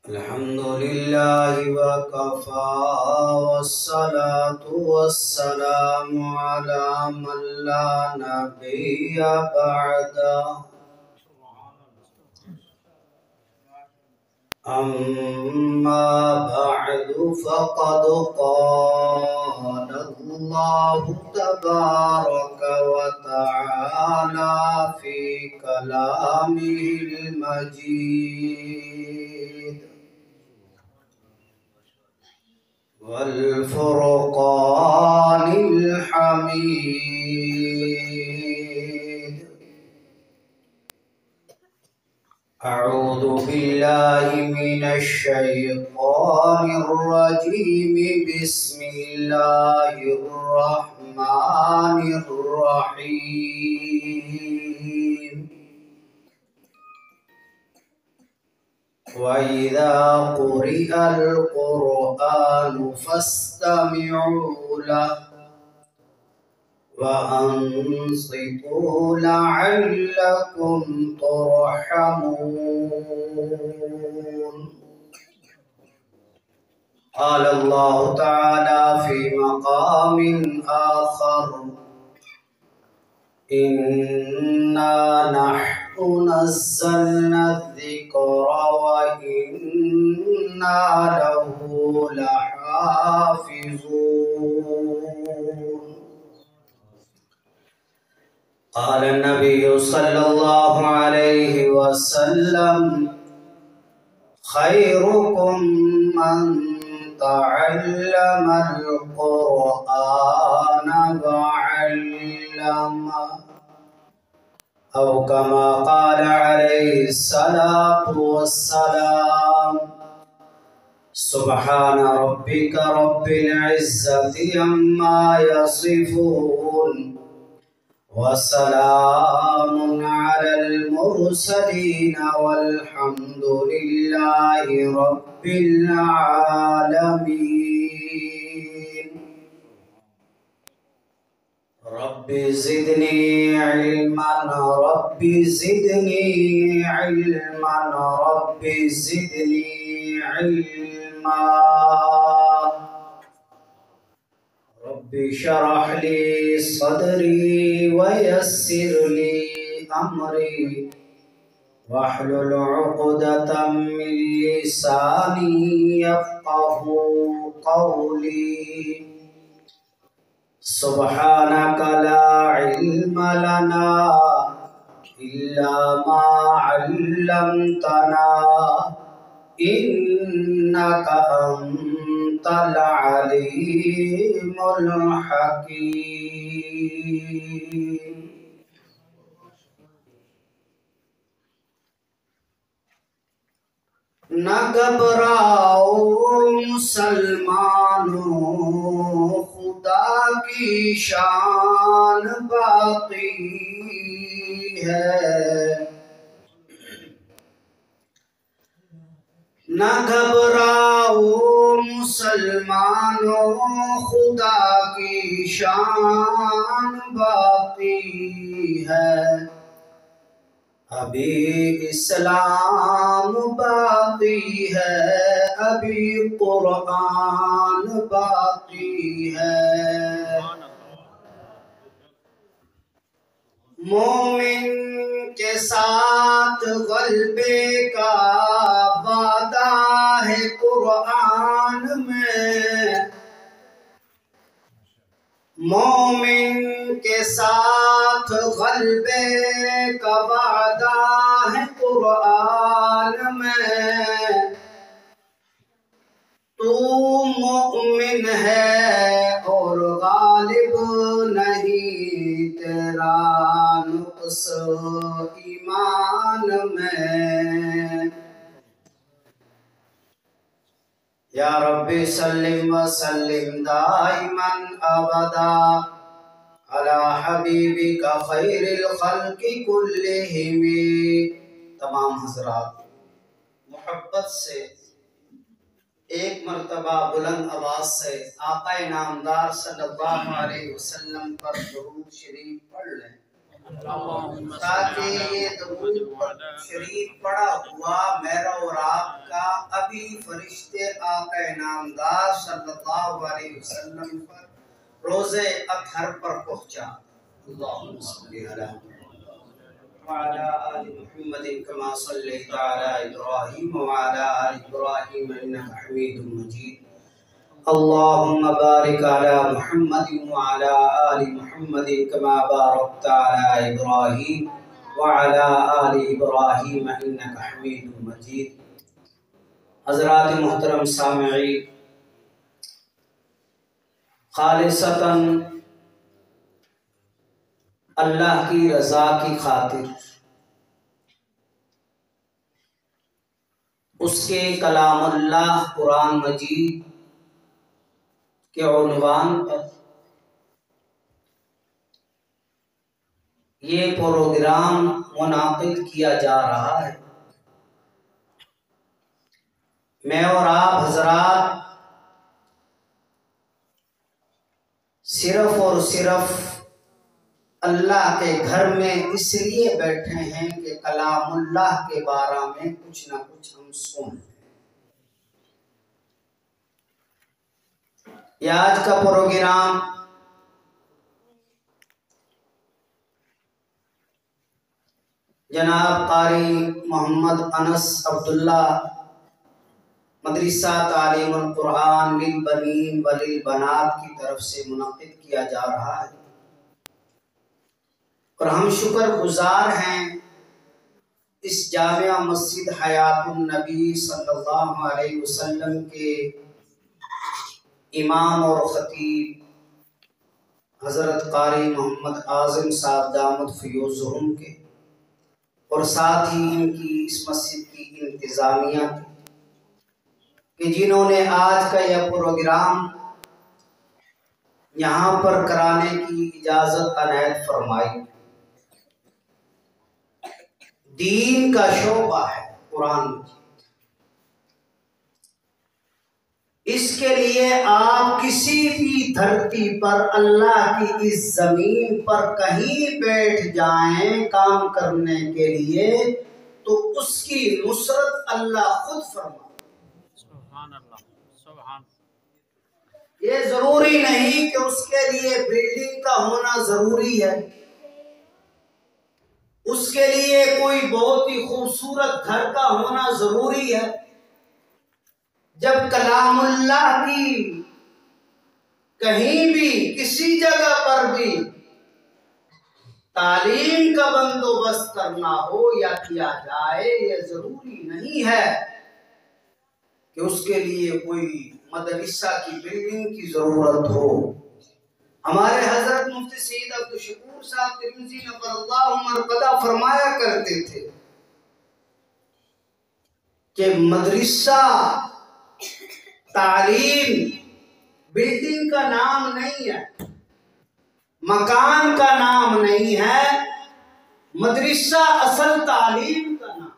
الحمد لله وكفى والصلاة والسلام على من لا نبي بعده أما بعد فقد قال الله تبارك وتعالى في كلامه المجيد والفرقان الحميد. أعوذ بالله من الشيطان الرجيم. بسم الله الرحمن الرحيم. وإذا قرئ القرآن فاستمعوا له وأنصتوا لعلكم ترحمون. قال الله تعالى في مقام آخر: إنا نحن نزلنا الذكر وإنا له لحافظون. قال النبي صلى الله عليه وسلم: خيركم من تعلم القرآن وعلمه، أو كما قال عليه الصلاة والسلام. سبحان ربك رب العزة عما يصفون، وسلام على المرسلين، والحمد لله رب العالمين. رب زدني علما، رب زدني علما، رب زدني علما. رب اشرح لي صدري ويسر لي أمري واحلل عقدة من لساني يفقه قولي. سبحانك لا علم لنا إلا ما علمتنا إنك أنت العليم الحكيم. نہ گھبراؤ مسلمانوں، خدا کی شان باقی ہے. نہ گھبراؤ مسلمانوں، خدا کی شان باقی ہے. ابھی اسلام باقی ہے، ابھی قرآن باقی ہے. مومن کے ساتھ غلبے کا وعدہ ہے قرآن میں. مومن کے ساتھ غلبے کا وعدہ ہے قرآن میں. تو مومن ہے اور غالب نہیں، تیرا نقص ایمان میں. یا رب سلم وسلم دائما ابدا علی حبیبک خیر الخلق کلہم. تمام حضرات محبت سے ایک مرتبہ بلند آواز سے آقا نامدار صلی اللہ علیہ وسلم پر درود شریف پڑھ لیں. تاکہ یہ درود شریف پڑھا ہوا میرا اور آپ کا ابھی فرشتے آقا نامدار صلی اللہ علیہ وسلم پر روز اطہر پر پہنچا۔ اللہم صلی علی وعلى آل محمد كما صليت على إبراهيم وعلى آل إبراهيم إنك حميد مجيد اللهم بارك على محمد وعلى آل محمد كما باركت على إبراهيم وعلى آل إبراهيم إنك حميد مجيد۔ حضرات محترم سامعین، خالصتاً اللہ کی رضا کی خاطر اس کے کلام اللہ قرآن مجید کے عنوان پر یہ پروگرام منعقد کیا جا رہا ہے۔ میں اور آپ حضرات صرف اور صرف اللہ کے گھر میں اس لیے بیٹھے ہیں کہ کلام اللہ کے بارے میں کچھ نہ کچھ ہم سنیں۔ یہ آج کا پروگرام جناب قاری محمد انس عبداللہ مدرسہ تعلیم القرآن للبنین وللبنات کی طرف سے منعقد کیا جا رہا ہے، اور ہم شکر گزار ہیں اس جامعہ مسجد حیات النبی صلی اللہ علیہ وسلم کے امام اور خطیب حضرت قاری محمد اعظم صاحب دامت فیوزہم کے، اور ساتھ ہی ان کی اس مسجد کی انتظامیہ کہ جنہوں نے آج کا یہ پروگرام یہاں پر کرانے کی اجازت عنایت فرمائی۔ دین کا شعبہ ہے قرآن مجید، اس کے لیے آپ کسی بھی دھرتی پر اللہ کی اس زمین پر کہیں بیٹھ جائیں کام کرنے کے لیے تو اس کی نصرت اللہ خود فرمائے۔ سبحان اللہ، سبحان۔ یہ ضروری نہیں کہ اس کے لیے بلڈنگ کا ہونا ضروری ہے، اس کے لیے کوئی بہت ہی خوبصورت گھر کا ہونا ضروری ہے۔ جب کلام اللہ کی کہیں بھی کسی جگہ پر بھی تعلیم کا بندوبست کرنا ہو یا کیا جائے، یہ ضروری نہیں ہے کہ اس کے لیے کوئی مدرسہ کی بلڈنگ کی ضرورت ہو۔ ہمارے حضرت مفتی سید عبدالشکور صاحب ترمذی نبر اللہ مرقدہ فرمایا کرتے تھے کہ مدرسہ تعلیم بلڈنگ کا نام نہیں ہے، مکان کا نام نہیں ہے، مدرسہ اصل تعلیم کا نام۔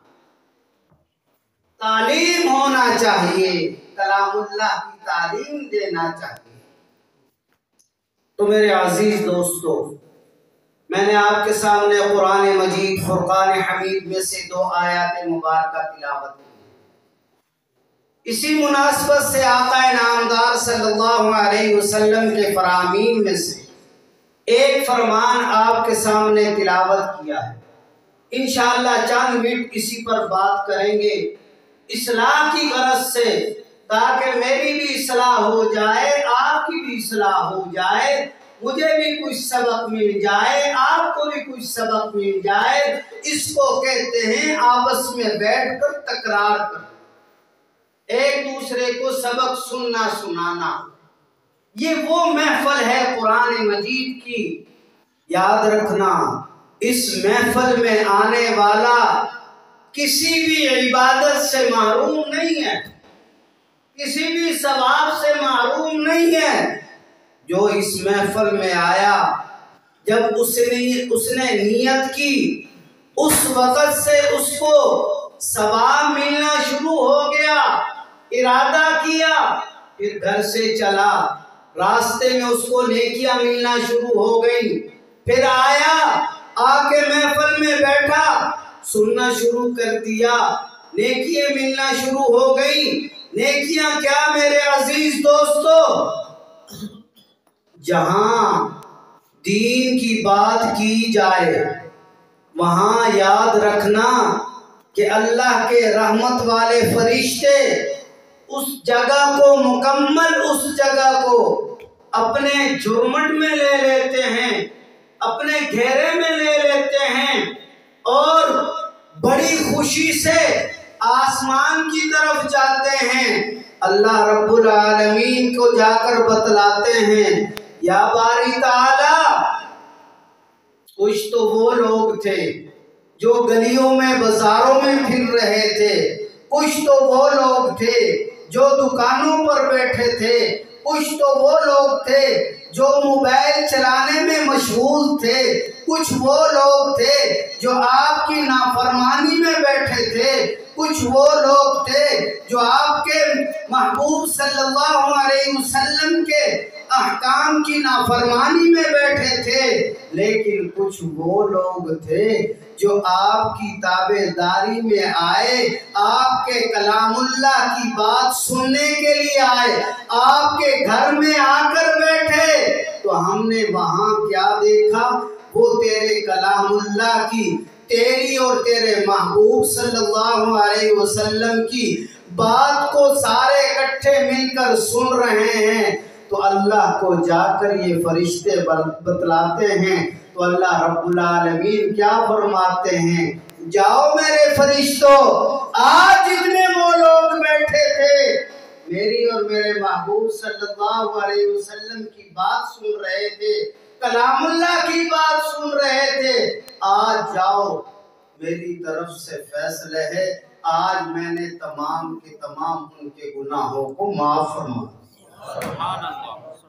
تعلیم ہونا چاہیے، کلام اللہ کی تعلیم دینا چاہیے۔ تو میرے عزیز دوستو، میں نے آپ کے سامنے قرآن مجید فرقان حمید میں سے 2 آیات مبارکہ تلاوت کی۔ اسی مناسبت سے آقا نامدار صلی اللہ علیہ وسلم کے فرامین میں سے ایک فرمان آپ کے سامنے تلاوت کیا ہے۔ انشاءاللہ چند منٹ اسی پر بات کریں گے اصلاح کی غرض سے، تاکہ میری بھی اصلاح ہو جائے، آپ کی بھی اصلاح ہو جائے، مجھے بھی کچھ سبق مل جائے، آپ کو بھی کچھ سبق مل جائے۔ اس کو کہتے ہیں آپس میں بیٹھ کر تکرار کرنا، ایک دوسرے کو سبق سننا سنانا۔ یہ وہ محفل ہے قرآن مجید کی، یاد رکھنا اس محفل میں آنے والا کسی بھی عبادت سے محروم نہیں ہے، کسی بھی ثواب سے محروم نہیں ہے۔ جو اس محفل میں آیا، جب اس نے نیت کی، اس وقت سے اس کو ثواب ملنا شروع ہو گیا، ارادہ کیا، پھر گھر سے چلا، راستے میں اس کو نیکیاں ملنا شروع ہو گئی، پھر آیا، آ کے محفل میں بیٹھا، سننا شروع کر دیا، نیکیاں ملنا شروع ہو گئی۔ نیکیاں کیا میرے عزیز دوستو؟ جہاں دین کی بات کی جائے وہاں یاد رکھنا کہ اللہ کے رحمت والے فرشتے اس جگہ کو مکمل اس جگہ کو اپنے جھرمٹ میں لے لیتے ہیں، اپنے گھیرے میں لے لیتے ہیں اور بڑی خوشی سے آسمان کی طرف جاتے ہیں۔ اللہ رب العالمین کو جا کر بتلاتے ہیں، یا باری تعالی، کچھ تو وہ لوگ تھے جو گلیوں میں بازاروں میں پھر رہے تھے، کچھ تو وہ لوگ تھے جو دکانوں پر بیٹھے تھے، کچھ تو وہ لوگ تھے جو موبائل چلانے میں مشغول تھے، کچھ وہ لوگ تھے جو آپ کی نافرمانی میں بیٹھے تھے، کچھ وہ لوگ تھے جو آپ کے محبوب صلی اللہ علیہ وسلم کے احکام کی نافرمانی میں بیٹھے تھے، لیکن کچھ وہ لوگ تھے جو آپ کی تابعداری میں آئے، آپ کے کلام اللہ کی بات سننے کے لیے آئے، آپ کے گھر میں آ کر بیٹھے، تو ہم نے وہاں کیا دیکھا؟ وہ تیرے کلام اللہ کی، تیری اور تیرے محبوب صلی اللہ علیہ وسلم کی بات کو سارے اکٹھے مل کر سن رہے ہیں۔ تو اللہ کو جا کر یہ فرشتے بتلاتے ہیں، تو اللہ رب العالمین کیا فرماتے ہیں؟ جاؤ میرے فرشتوں، آج جتنے وہ لوگ بیٹھے تھے میری اور میرے محبوب صلی اللہ علیہ وسلم کی بات سن رہے تھے، کلام اللہ کی بات سن رہے تھے، آج جاؤ، میری طرف سے فیصلہ ہے، آج میں نے تمام کے تمام ان کے گناہوں کو معاف فرما دیا۔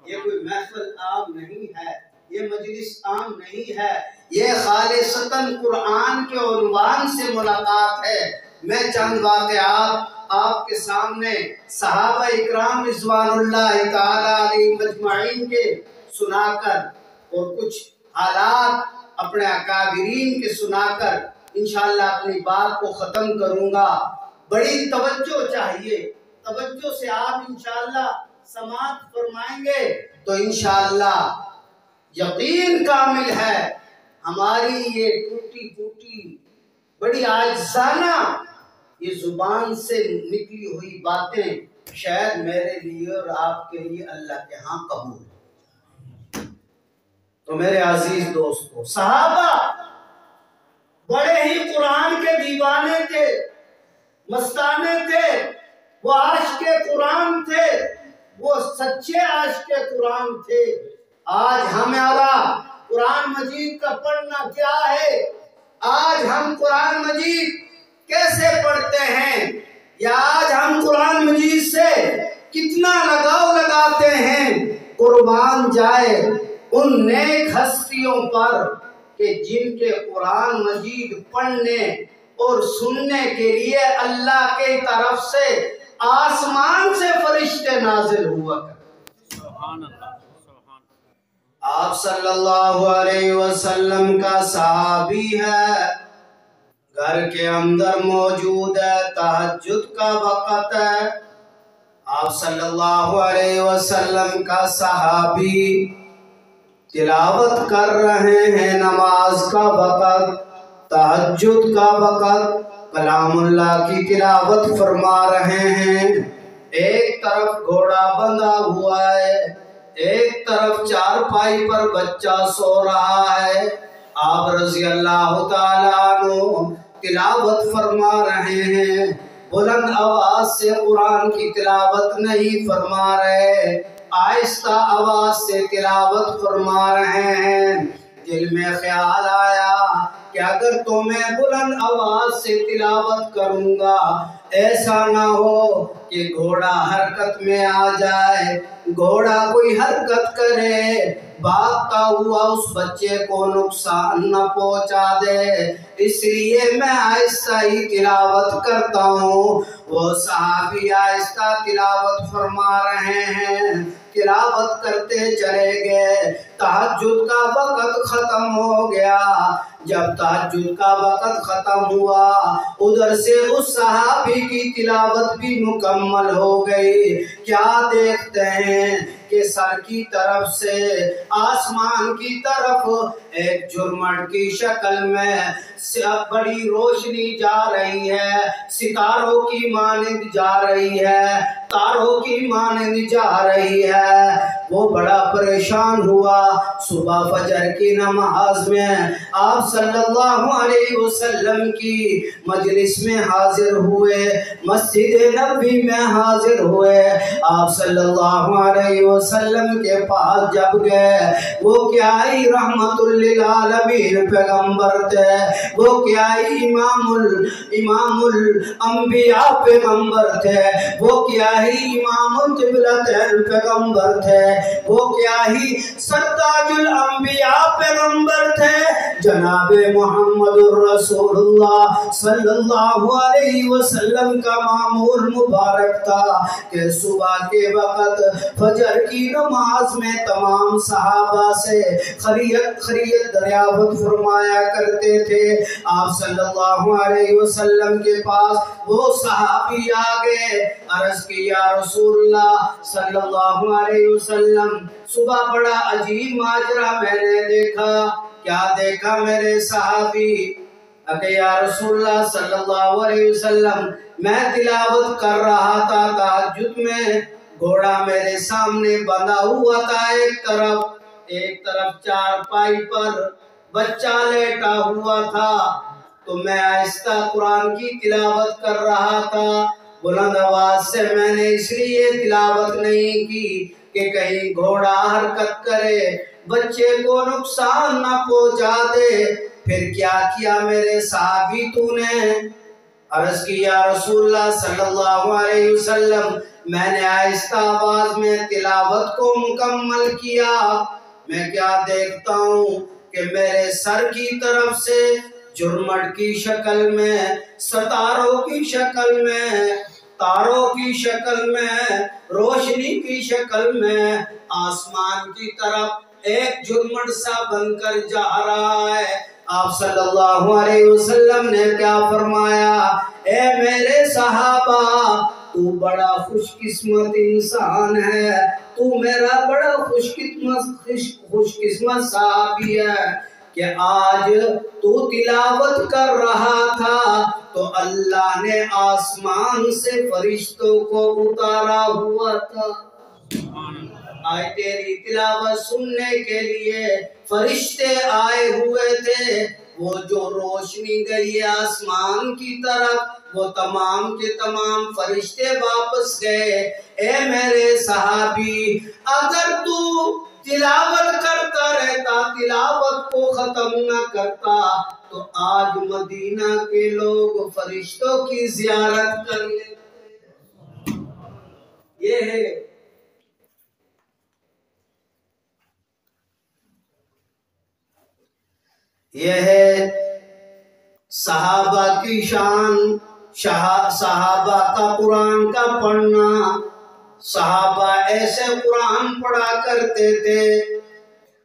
یہ کوئی محفل عام نہیں ہے، یہ مجلس عام نہیں ہے، یہ خالصتاً قرآن کے عنوان سے ملاقات ہے۔ میں چند واقعات آپ کے سامنے صحابہ اکرام رضوان اللہ تعالی علیہ مجمعین کے سنا کر اور کچھ حالات اپنے اکابرین کے سنا کر انشاءاللہ اپنی بات کو ختم کروں گا۔ بڑی توجہ چاہیے، توجہ سے آپ انشاءاللہ سماعت فرمائیں گے تو انشاءاللہ یقین کامل ہے ہماری یہ ٹوٹی پھوٹی بڑی عاجزانہ یہ زبان سے نکلی ہوئی باتیں شاید میرے لیے اور آپ کے لیے اللہ کے ہاں قبول ہے۔ تو میرے عزیز دوستو، صحابہ بڑے ہی قرآن کے دیوانے تھے، مستانے تھے، وہ عاشق قرآن تھے، وہ سچے عاشق قرآن تھے۔ آج ہمارا قرآن مجید کا پڑھنا کیا ہے؟ آج ہم قرآن مجید کیسے پڑھتے ہیں؟ یا آج ہم قرآن مجید سے کتنا لگاؤ لگاتے ہیں؟ قربان جائے ان نیک ہستیوں پر کہ جن کے قرآن مجید پڑھنے اور سننے کے لیے اللہ کے طرف سے آسمان سے فرشتے نازل ہوا کرتے۔ سبحان اللہ۔ آپ صلی اللہ علیہ وسلم کا صحابی ہے، گھر کے اندر موجود ہے، تہجد کا وقت ہے، آپ صلی اللہ علیہ وسلم کا صحابی تلاوت کر رہے ہیں، نماز کا وقت، تہجد کا وقت، کلام اللہ کی تلاوت فرما رہے ہیں۔ ایک طرف گھوڑا بندھا ہوا ہے، ایک طرف چارپائی پر بچہ سو رہا ہے، آپ رضی اللہ تعالیٰ عنہ تلاوت فرما رہے ہیں، بلند آواز سے قرآن کی تلاوت نہیں فرما رہے، آہستہ آواز سے تلاوت فرما رہے ہیں۔ دل میں خیال آیا کہ اگر تو میں بلند آواز سے تلاوت کروں گا ایسا نہ ہو کہ گھوڑا حرکت میں آ جائے، گھوڑا کوئی حرکت کرے، بھاگتا ہوا اس بچے کو نقصان نہ پہنچا دے، اس لیے میں آہستہ ہی تلاوت کرتا ہوں۔ وہ صحابی آہستہ تلاوت فرما رہے ہیں، تلاوت کرتے چلے گئے، تہجد کا وقت ختم ہو گیا، جب تہجد کا وقت ختم ہوا ادھر سے اس صحابی کی تلاوت بھی مکمل ہو گئی۔ کیا دیکھتے ہیں کہ سر کی طرف سے آسمان کی طرف ایک جھرمٹ کی شکل میں بڑی روشنی جا رہی ہے، ستاروں کی مانند جا رہی ہے، تاروں کی مانند جا رہی ہے۔ وہ بڑا پریشان ہوا۔ صبح فجر کی نماز میں آپ صلی اللہ علیہ وسلم کی مجلس میں حاضر ہوئے، مسجد نبوی میں حاضر ہوئے۔ آپ صلی اللہ علیہ وسلم کے پاس جب گئے، وہ کیا ہی رحمت للعالمین پیغمبر تھے، وہ کیا ہی امام الانبیاء پیغمبر تھے، وہ کیا ہی امام القبلتین پیغمبر تھے، وہ کیا ہی سرتاج الانبیاء پیغمبر تھے، جناب محمد الرسول اللہ صلی اللہ علیہ وسلم کا معمول مبارک تھا کہ صبح کے وقت فجر کی نماز میں تمام صحابہ سے خیریت دریافت فرمایا کرتے تھے۔ آپ صلی اللہ علیہ وسلم کے پاس وہ صحابی آگئے، عرض کی یا رسول اللہ صلی اللہ علیہ وسلم، صبح بڑا عجیب ماجرا میں نے دیکھا۔ کیا دیکھا میرے صحابی؟ کہ یا رسول اللہ صلی اللہ علیہ وسلم، میں تلاوت کر رہا تھا تہجد میں، گھوڑا میرے سامنے بندھا ہوا تھا، ایک طرف چارپائی پر بچہ لیٹا ہوا تھا، تو میں آہستہ قرآن کی تلاوت کر رہا تھا۔ بلند آواز سے میں نے اس لیے تلاوت نہیں کی کہ کہیں گھوڑا حرکت کرے، بچے کو نقصان نہ پہنچا دے۔ پھر کیا کیا میرے صحابی تو نے؟ عرض کی یا رسول اللہ صلی اللہ علیہ وسلم، میں نے آہستہ آواز میں تلاوت کو مکمل کیا۔ میں کیا دیکھتا ہوں کہ میرے سر کی طرف سے جھرمٹ کی شکل میں، ستاروں کی شکل میں، تاروں کی شکل میں، روشنی کی شکل میں آسمان کی طرف ایک جھرمٹ سا بن کر جا رہا ہے۔ آپ صلی اللہ علیہ وسلم نے کیا فرمایا؟ اے میرے صحابہ، تو بڑا خوش قسمت انسان ہے، تو میرا بڑا خوش قسمت صحابی ہے کہ آج تو تلاوت کر رہا تھا تو اللہ نے آسمان سے فرشتوں کو اتارا ہوا تھا۔ آج تیری تلاوت سننے کے لیے فرشتے آئے ہوئے تھے، وہ جو روشنی گئی آسمان کی طرف، وہ تمام کے تمام فرشتے واپس گئے۔ اے میرے صحابی، اگر تو تلاوت کرتا رہتا، تلاوت کو ختم نہ کرتا، تو آج مدینہ کے لوگ فرشتوں کی زیارت کر لیتے۔ یہ ہے صحابہ کی شان، صحابہ کا قرآن کا پڑھنا۔ صحابہ ایسے قرآن پڑھا کرتے تھے۔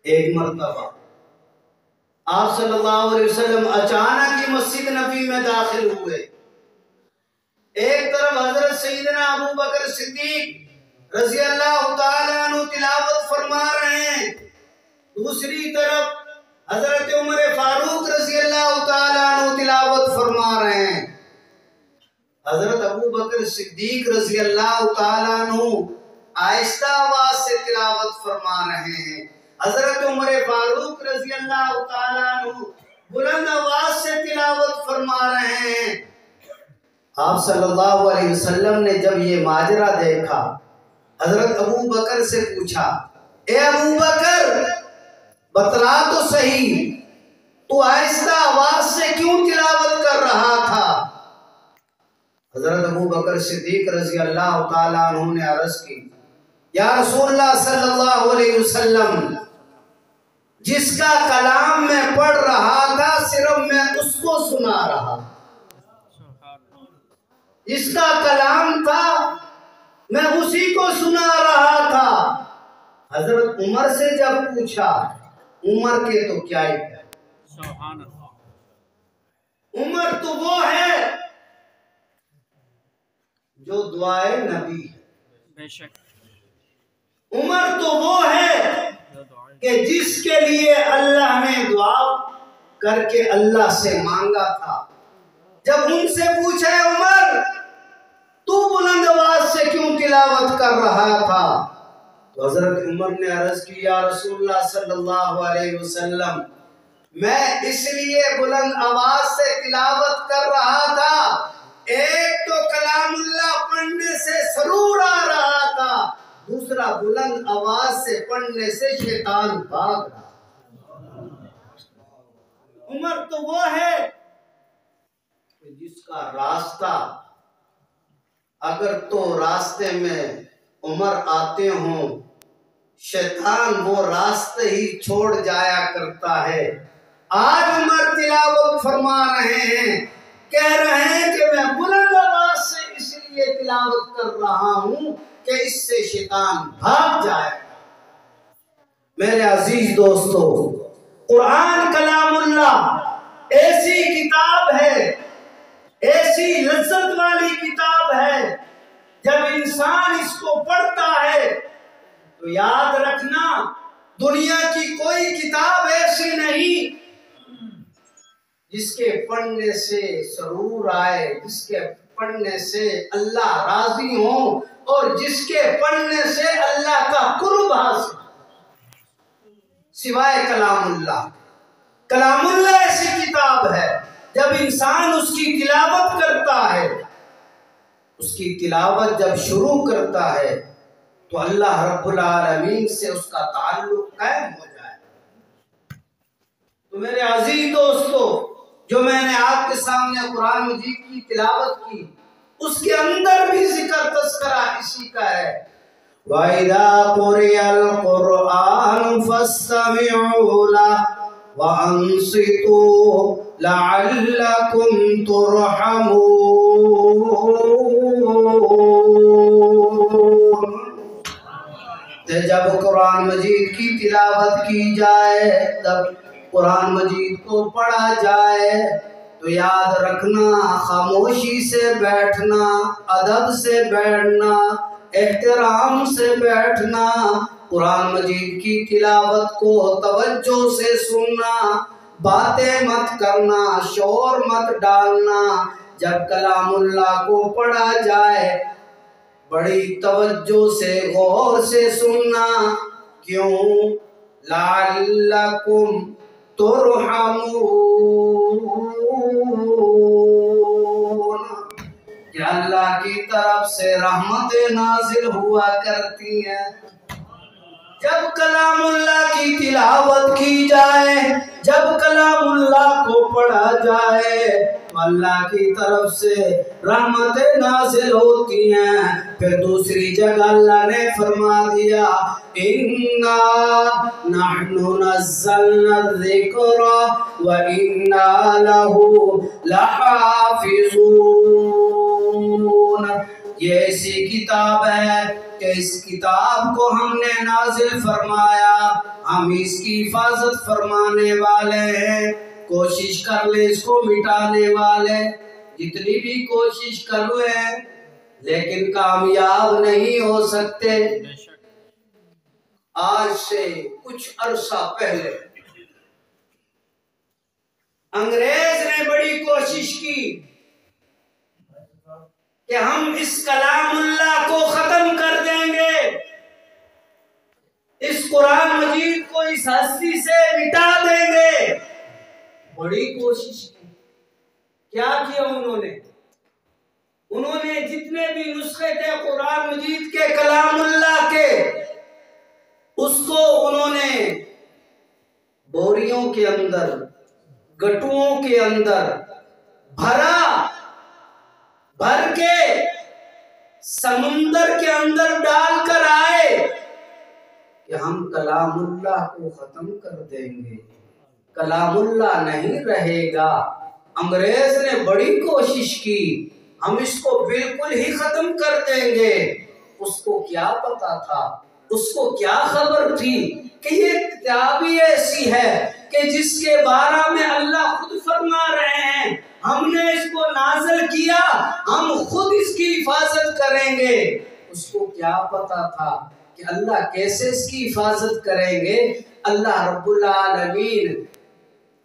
ایک مرتبہ آپ صلی اللہ علیہ وسلم اچانک ہی مسجد نبوی میں داخل ہوئے۔ ایک طرف حضرت سیدنا ابو بکر صدیق رضی اللہ تعالیٰ عنہ تلاوت فرما رہے ہیں، دوسری طرف حضرت عمر فاروق رضی اللہ تعالیٰ عنہ تلاوت فرما رہے ہیں۔ حضرت ابو بکر صدیق رضی اللہ تعالیٰ عنہ آہستہ آواز سے تلاوت فرما رہے ہیں، حضرت عمر فاروق رضی اللہ تعالیٰ عنہ بلند آواز سے تلاوت فرما رہے ہیں۔ آپ صلی اللہ علیہ وسلم نے جب یہ ماجرا دیکھا، حضرت ابو بکر سے پوچھا، اے ابو بکر، بتلا تو صحیح، تو آہستہ آواز سے کیوں تلاوت کر رہا تھا؟ حضرت ابو بکر صدیق رضی اللہ تعالیٰ عنہ نے عرض کی، یا رسول اللہ صلی اللہ علیہ وسلم، جس کا کلام میں پڑھ رہا تھا صرف میں اس کو سنا رہا، جس کا کلام تھا میں اسی کو سنا رہا تھا۔ حضرت عمر سے جب پوچھا، عمر کے تو کیا ہی ہے، عمر تو وہ ہے جو دعائے نبی ہے، بے شک عمر تو وہ ہے کہ جس کے لیے اللہ نے دعا کر کے اللہ سے مانگا تھا۔ جب ان سے پوچھا عمر تو بلند آواز سے کیوں تلاوت کر رہا تھا، تو حضرت عمر نے عرض کی یا رسول اللہ صلی اللہ علیہ وسلم، میں اس لیے بلند آواز سے تلاوت کر رہا تھا، ایک تو کلام اللہ پڑھنے سے سرور آ رہا تھا، دوسرا بلند آواز سے پڑھنے سے شیطان بھاگ رہا۔ عمر تو وہ ہے کہ جس کا راستہ اگر تو راستے میں عمر آتے ہوں، شیطان وہ راستے ہی چھوڑ جایا کرتا ہے۔ آج عمر تلاوت فرما رہے ہیں، کہہ رہے ہیں کہ میں بلند آواز سے اس لیے تلاوت کر رہا ہوں کہ اس سے شیطان بھاگ جائے۔ میرے عزیز دوستو، قرآن کلام اللہ ایسی کتاب ہے، ایسی لذت والی کتاب ہے، جب انسان اس کو پڑھتا ہے تو یاد رکھنا دنیا کی کوئی کتاب ایسی نہیں جس کے پڑھنے سے سرور آئے، جس کے پڑھنے سے اللہ راضی ہو، اور جس کے پڑھنے سے اللہ کا قرب حاصل، سوائے کلام اللہ۔ کلام اللہ ایسی کتاب ہے جب انسان اس کی تلاوت کرتا ہے، اس کی تلاوت جب شروع کرتا ہے تو اللہ رب العالمین سے اس کا تعلق قائم ہو جائے۔ تو میرے عزیز دوستو، جو میں نے آپ کے سامنے قرآن مجید کی تلاوت کی، اس کے اندر بھی ذکر تذکرہ اسی کا ہے، وَإِذَا قُرِئَ الْقُرْآنُ فَاسْتَمِعُوا لَهُ وَأَنصِتُوا لَعَلَّكُمْ تُرْحَمُونَ۔ جب قرآن مجید کی تلاوت کی جائے، تب قرآن مجید کو پڑھا جائے تو یاد رکھنا، خاموشی سے بیٹھنا، ادب سے بیٹھنا، احترام سے بیٹھنا، قرآن مجید کی تلاوت کو توجہ سے سننا، باتیں مت کرنا، شور مت ڈالنا۔ جب کلام اللہ کو پڑھا جائے بڑی توجہ سے غور سے سننا، کیوں؟ لعلکم ترحمون، کہ اللہ کی طرف سے رحمت نازل ہوا کرتی ہیں۔ جب کلام اللہ کی تلاوت کی جائے، جب کلام اللہ کو پڑھا جائے تو اللہ کی طرف سے رحمتیں نازل ہوتی ہیں۔ پھر دوسری جگہ اللہ نے فرما دیا اِنَّا نَحْنُ نَزَّلْنَا الذِّكْرَ وَإِنَّا لَهُ لَحَافِظُونَ، یہ ایسی کتاب ہے کہ اس کتاب کو ہم نے نازل فرمایا، ہم اس کی حفاظت فرمانے والے ہیں۔ کوشش کر لے اس کو مٹانے والے جتنی بھی کوشش کر لیں لیکن کامیاب نہیں ہو سکتے۔ آج سے کچھ عرصہ پہلے انگریز نے بڑی کوشش کی کہ ہم اس کلام اللہ کو ختم کر دیں گے، اس قرآن مجید کو اس ہستی سے مٹا دیں گے۔ بڑی کوشش کی، کیا کیا انہوں نے جتنے بھی نسخے تھے قرآن مجید کے کلام اللہ کے، اس کو انہوں نے بوریوں کے اندر، گٹوؤں کے اندر بھر کے سمندر کے اندر ڈال کر آئے کہ ہم کلام اللہ کو ختم کر دیں گے، کلام اللہ نہیں رہے گا۔ انگریز نے بڑی کوشش کی ہم اس کو بالکل ہی ختم کر دیں گے۔ اس کو کیا پتا تھا اس کو کیا خبر تھی کہ یہ کتاب ہی ایسی ہے کہ جس کے بارے میں اللہ خود فرما رہے ہیں ہم نے اس کو نازل کیا، ہم خود اس کی حفاظت کریں گے۔ اس کو کیا پتا تھا کہ اللہ کیسے اس کی حفاظت کریں گے؟ اللہ رب العالمین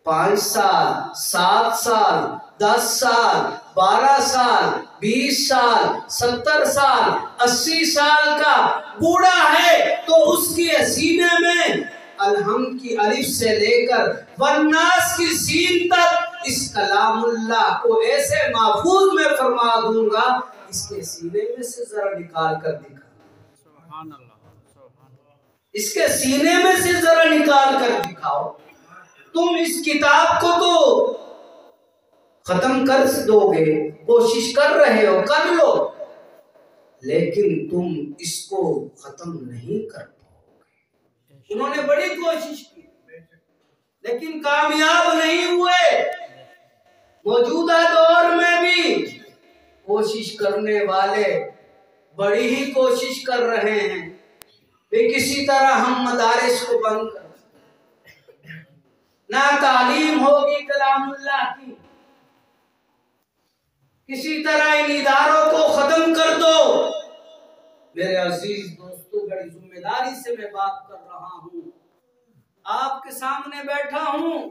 5 سال، 7 سال، 10 سال، 12 سال، 20 سال، 70 سال، 80 سال کا بوڑھا ہے تو اس کے سینے میں الحمد کی الف سے لے کر والناس کی سین تک اس کلام اللہ کو ایسے محفوظ میں فرما دوں گا، اس کے سینے میں سے ذرا نکال کر دکھا، سبحان اللہ، اس کے سینے میں سے ذرا نکال کر دکھاؤ۔ تم اس کتاب کو تو ختم کر دو گے، کوشش کر رہے ہو، کر لو، لیکن تم اس کو ختم نہیں کر پاؤ گے۔ انہوں نے بڑی کوشش کی لیکن کامیاب نہیں ہوئے۔ موجودہ دور میں بھی کوشش کرنے والے بڑی ہی کوشش کر رہے ہیں کہ کسی طرح ہم مدارس کو بند کر، نہ تعلیم ہوگی کلام اللہ کی، کسی طرح ان اداروں کو ختم کر دو۔ میرے عزیز دوستو، بڑی ذمہ داری سے میں بات کر رہا ہوں، آپ کے سامنے بیٹھا ہوں،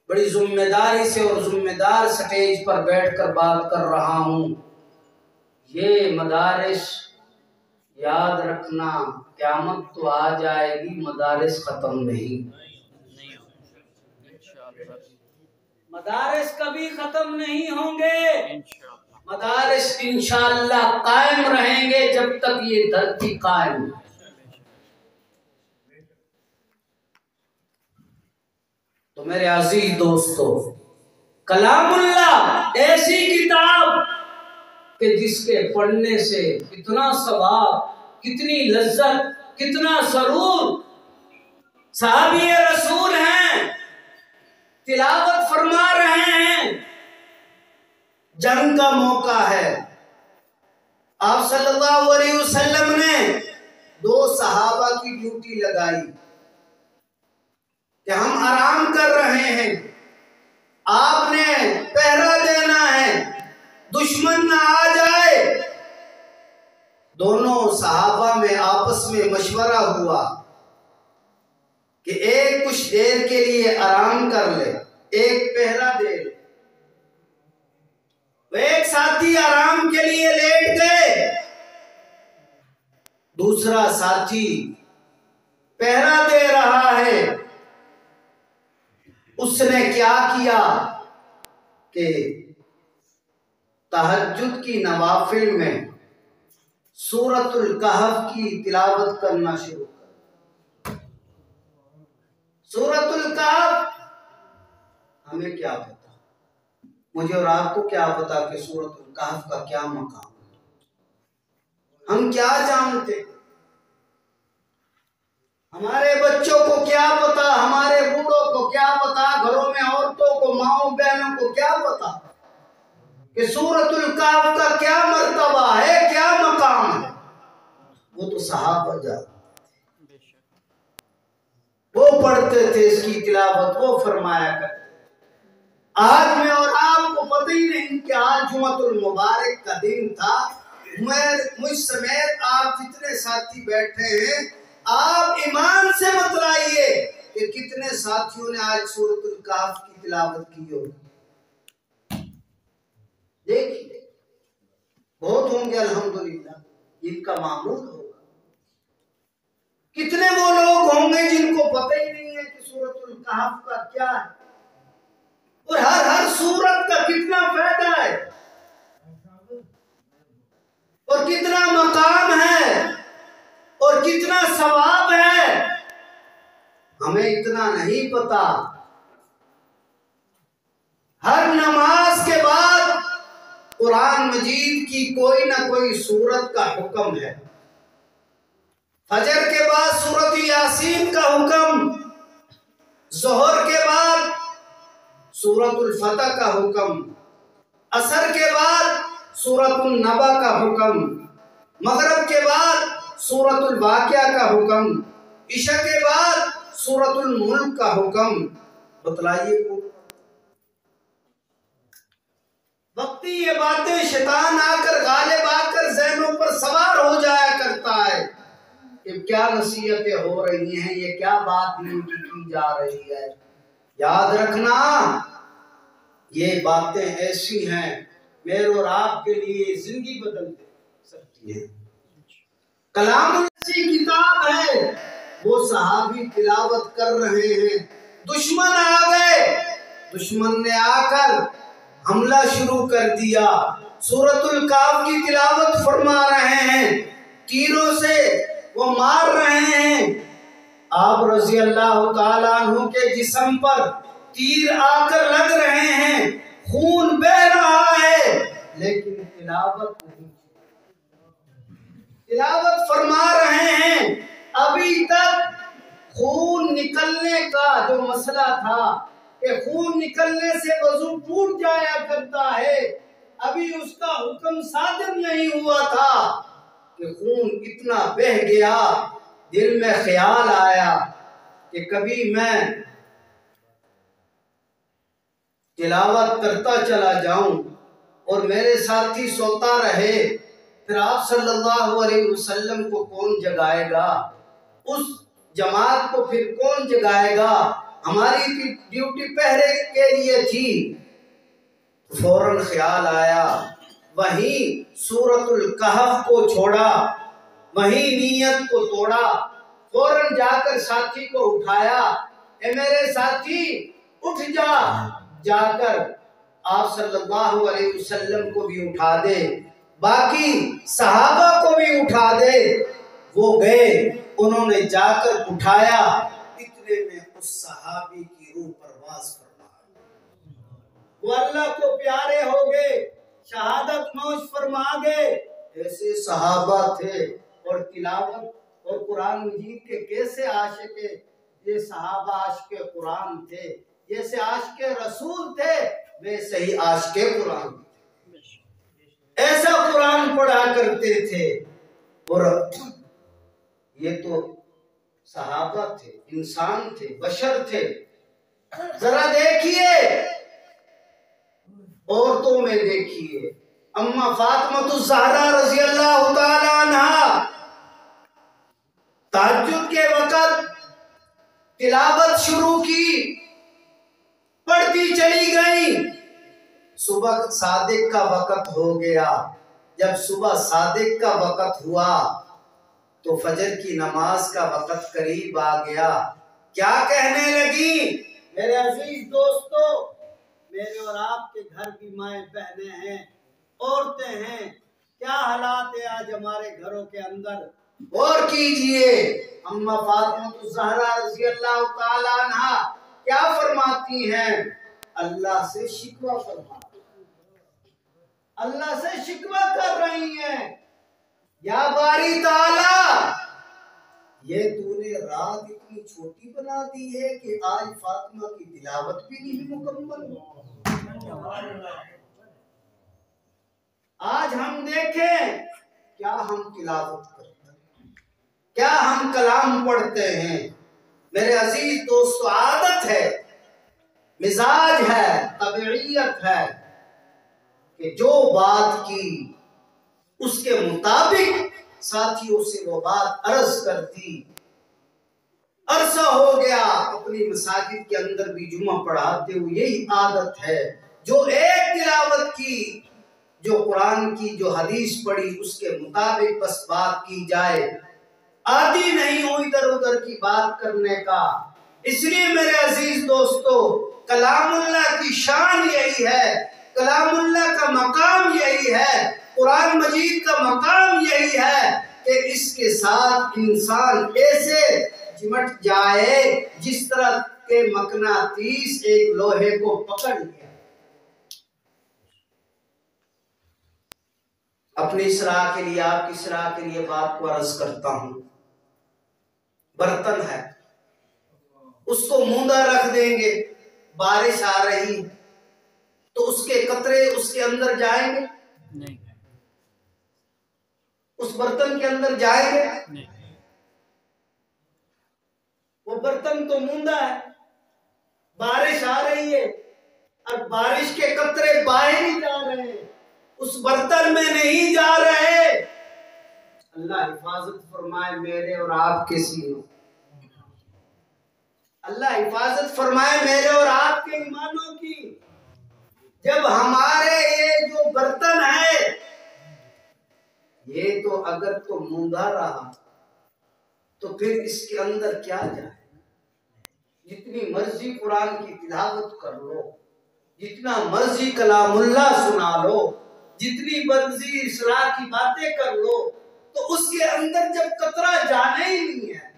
بڑی ذمہ داری سے اور ذمہ دار سٹیج پر بیٹھ کر بات کر رہا ہوں۔ یہ مدارس یاد رکھنا، قیامت تو آ جائے گی، مدارس ختم نہیں، مدارس کبھی ختم نہیں ہوں گے، مدارس انشاءاللہ قائم رہیں گے جب تک یہ دھرتی قائم ہے۔ تو میرے عزیز دوستو، کلام اللہ ایسی کتاب کہ جس کے پڑھنے سے کتنا ثواب، کتنی لذت، کتنا سرور۔ صحابی رسول ہیں، تلاوت فرما رہے ہیں، جنگ کا موقع ہے، آپ صلی اللہ علیہ وسلم نے 2 صحابہ کی ڈیوٹی لگائی کہ ہم آرام کر رہے ہیں، آپ نے پہرا دینا ہے، دشمن نہ آ جائے۔ دونوں صحابہ میں آپس میں مشورہ ہوا کہ ایک کچھ دیر کے لیے آرام کر لے، ایک پہرا دے لے۔ وہ ایک ساتھی آرام کے لیے لیٹ گئے، دوسرا ساتھی پہرا دے رہا ہے۔ اس نے کیا کیا کہ تہجد کی نوافل میں سورۃ الکہف کی تلاوت کرنا شروع کر۔ سورۃ الکہف، ہمیں کیا پتا، مجھے اور آپ کو کیا پتا کہ سورۃ الکہف کا کیا مقام ہے، ہم کیا جانتے، ہمارے بچوں کو کیا پتا، ہمارے بوڑھوں کو کیا پتا، گھروں میں عورتوں کو، ماؤں بہنوں کو کیا پتا کہ سورۃ الکہف کا کیا مرتبہ ہے، کیا مقام ہے۔ وہ تو صحابہ جانتے، وہ پڑھتے تھے اس کی تلاوت، وہ فرمایا کرتے۔ آج میں اور آپ کو پتہ ہی نہیں کہ آج جمعہ المبارک کا دن تھا، مجھ سمیت آپ جتنے ساتھی بیٹھے ہیں، آپ ایمان سے بتلائیے کہ کتنے ساتھیوں نے آج سورۃ الکہف کی تلاوت کی ہوگی۔ دیکھیے، بہت ہوں گے الحمدللہ جن کا معمول ہوگا، کتنے وہ لوگ ہوں گے جن کو پتہ ہی نہیں ہے کہ سورۃ الکہف کا کیا ہے، اور ہر سورت کا کتنا فائدہ ہے اور کتنا مقام ہے اور کتنا ثواب ہے، ہمیں اتنا نہیں پتا۔ ہر نماز کے بعد قرآن مجید کی کوئی نہ کوئی سورت کا حکم ہے۔ فجر کے بعد سورۃ یاسین کا حکم، ظہر کے بعد سورۃ الفتح کا حکم، عصر کے بعد سورۃ النبا کا حکم، مغرب کے بعد سورۃ الواقعہ کا حکم، عشاء کے بعد سورۃ الملک کا حکم، بتلائیے کون؟ وقتی یہ باتیں شیطان آ کر غالب آ کر ذہنوں پر سوار ہو جایا کرتا ہے کہ کیا نصیحتیں ہو رہی ہیں، یہ کیا بات دین کی جا رہی ہے۔ یاد رکھنا یہ باتیں ایسی ہیں میرے اور آپ کے لیے زندگی بدل سکتی ہیں۔ کلام ایسی کتاب ہے، وہ صحابی تلاوت کر رہے ہیں، دشمن آ گئے، دشمن نے آ کر حملہ شروع کر دیا، سورۃ الکہف کی تلاوت فرما رہے ہیں، تیروں سے وہ مار رہے ہیں، آپ رضی اللہ تعالیٰ عنہ کے جسم پر تیر آ کر لگ رہے ہیں، خون بہ رہا ہے، لیکن تلاوت نہیں، تلاوت فرما رہے ہیں۔ ابھی تک خون نکلنے کا جو مسئلہ تھا کہ خون نکلنے سے وضو ٹوٹ جایا کرتا ہے، ابھی اس کا حکم صادر نہیں ہوا تھا کہ خون اتنا بہہ گیا، دل میں خیال آیا کہ کبھی میں تلاوت کرتا چلا جاؤں اور میرے ساتھی سوتا رہے، پھر آپ صلی اللہ علیہ وسلم کو کون جگائے گا، اس جماعت کو پھر کون جگائے گا، ہماری ڈیوٹی پہرے کے لیے تھی۔ فوراً خیال آیا، وہیں سورۃ الکہف کو چھوڑا، وہیں نیت کو توڑا، فوراً جا کر ساتھی کو اٹھایا، اے میرے ساتھی اٹھ جا، جا کر آپ صلی اللہ علیہ وسلم کو بھی اٹھا دے، باقی صحابہ کو بھی اٹھا دے۔ وہ گئے، انہوں نے جا کر اٹھایا، اتنے میں اس صحابی کی روح پرواز فرما، وہ اللہ کو پیارے ہو گئے، شہادت نوش فرما گئے۔ ایسے صحابہ تھے اور تلاوت اور قرآن مجید کے کیسے عاشق، یہ صحابہ عاشق قرآن تھے، جیسے عاشق رسول تھے ویسے ہی عاشق قرآن تھے، ایسا قرآن پڑھا کرتے تھے۔ اور یہ تو صحابہ تھے، انسان تھے، بشر تھے، ذرا دیکھیے عورتوں میں، دیکھیے اما فاطمہ الزہرا رضی اللہ تعالی عنہ تہجد کے وقت تلاوت شروع کی، پڑھتی چلی گئی، صبح صادق کا وقت ہو گیا، جب صبح صادق کا وقت ہوا تو فجر کی نماز کا وقت قریب آ گیا، کیا کہنے لگی؟ میرے عزیز دوستو، میرے اور آپ کے گھر بھی مائیں بہنیں ہیں، عورتیں ہیں، کیا حالات ہے آج ہمارے گھروں کے اندر، غور کیجئے۔ اما فاطمہ الزہرا رضی اللہ تعالی عنہ کیا فرماتی ہیں؟ اللہ سے شکوہ فرماتی ہیں، اللہ سے شکوہ کر رہی ہیں، یا باری تعالی، یہ تو نے رات اتنی چھوٹی بنا دی ہے کہ آج فاطمہ کی تلاوت بھی نہیں مکمل ہو۔ آج ہم دیکھیں کیا ہم تلاوت کرتے ہیں، کیا ہم کلام پڑھتے ہیں۔ میرے عزیز دوستو، عادت ہے، مزاج ہے، طبیعیت ہے کہ جو بات کی اس کے مطابق ساتھیوں سے وہ بات عرض کر دی۔ عرصہ ہو گیا اپنی مساجد کے اندر بھی جمعہ پڑھاتے ہوئے، یہی عادت ہے، جو ایک تلاوت کی، جو قرآن کی، جو حدیث پڑھی اس کے مطابق بس بات کی جائے، عادی نہیں ہو ادھر ادھر کی بات کرنے کا۔ اس لیے میرے عزیز دوستو، کلام اللہ کی شان یہی ہے، کلام اللہ کا مقام یہی ہے، قرآن مجید کا مقام یہی ہے کہ اس کے ساتھ انسان ایسے چمٹ جائے جس طرح کہ مقناطیس ایک لوہے کو پکڑ لیا۔ اپنی اصلاح کے لیے، آپ کی اصلاح کے لیے بات کو عرض کرتا ہوں، برتن ہے، اس کو موندہ رکھ دیں گے، بارش آ رہی تو اس کے قطرے اس کے اندر جائیں گے نہیں، اس برتن کے اندر جائیں گے؟ وہ برتن تو موندا ہے، بارش آ رہی ہے اور بارش کے قطرے باہر ہی جا رہے ہیں، اس برتن میں نہیں جا رہے۔ اللہ حفاظت فرمائے میرے اور آپ کے سینوں، اللہ حفاظت فرمائے میرے اور آپ کے ایمانوں کی۔ جب ہمارے یہ جو برتن ہے یہ تو اگر تو موندا رہا تو پھر اس کے اندر کیا جائے؟ جتنی مرضی قرآن کی تلاوت کر لو، جتنا مرضی کلام اللہ سنا لو، جتنی مرضی اصلاح کی باتیں کر لو، تو اس کے اندر جب قطرہ جانا ہی نہیں ہے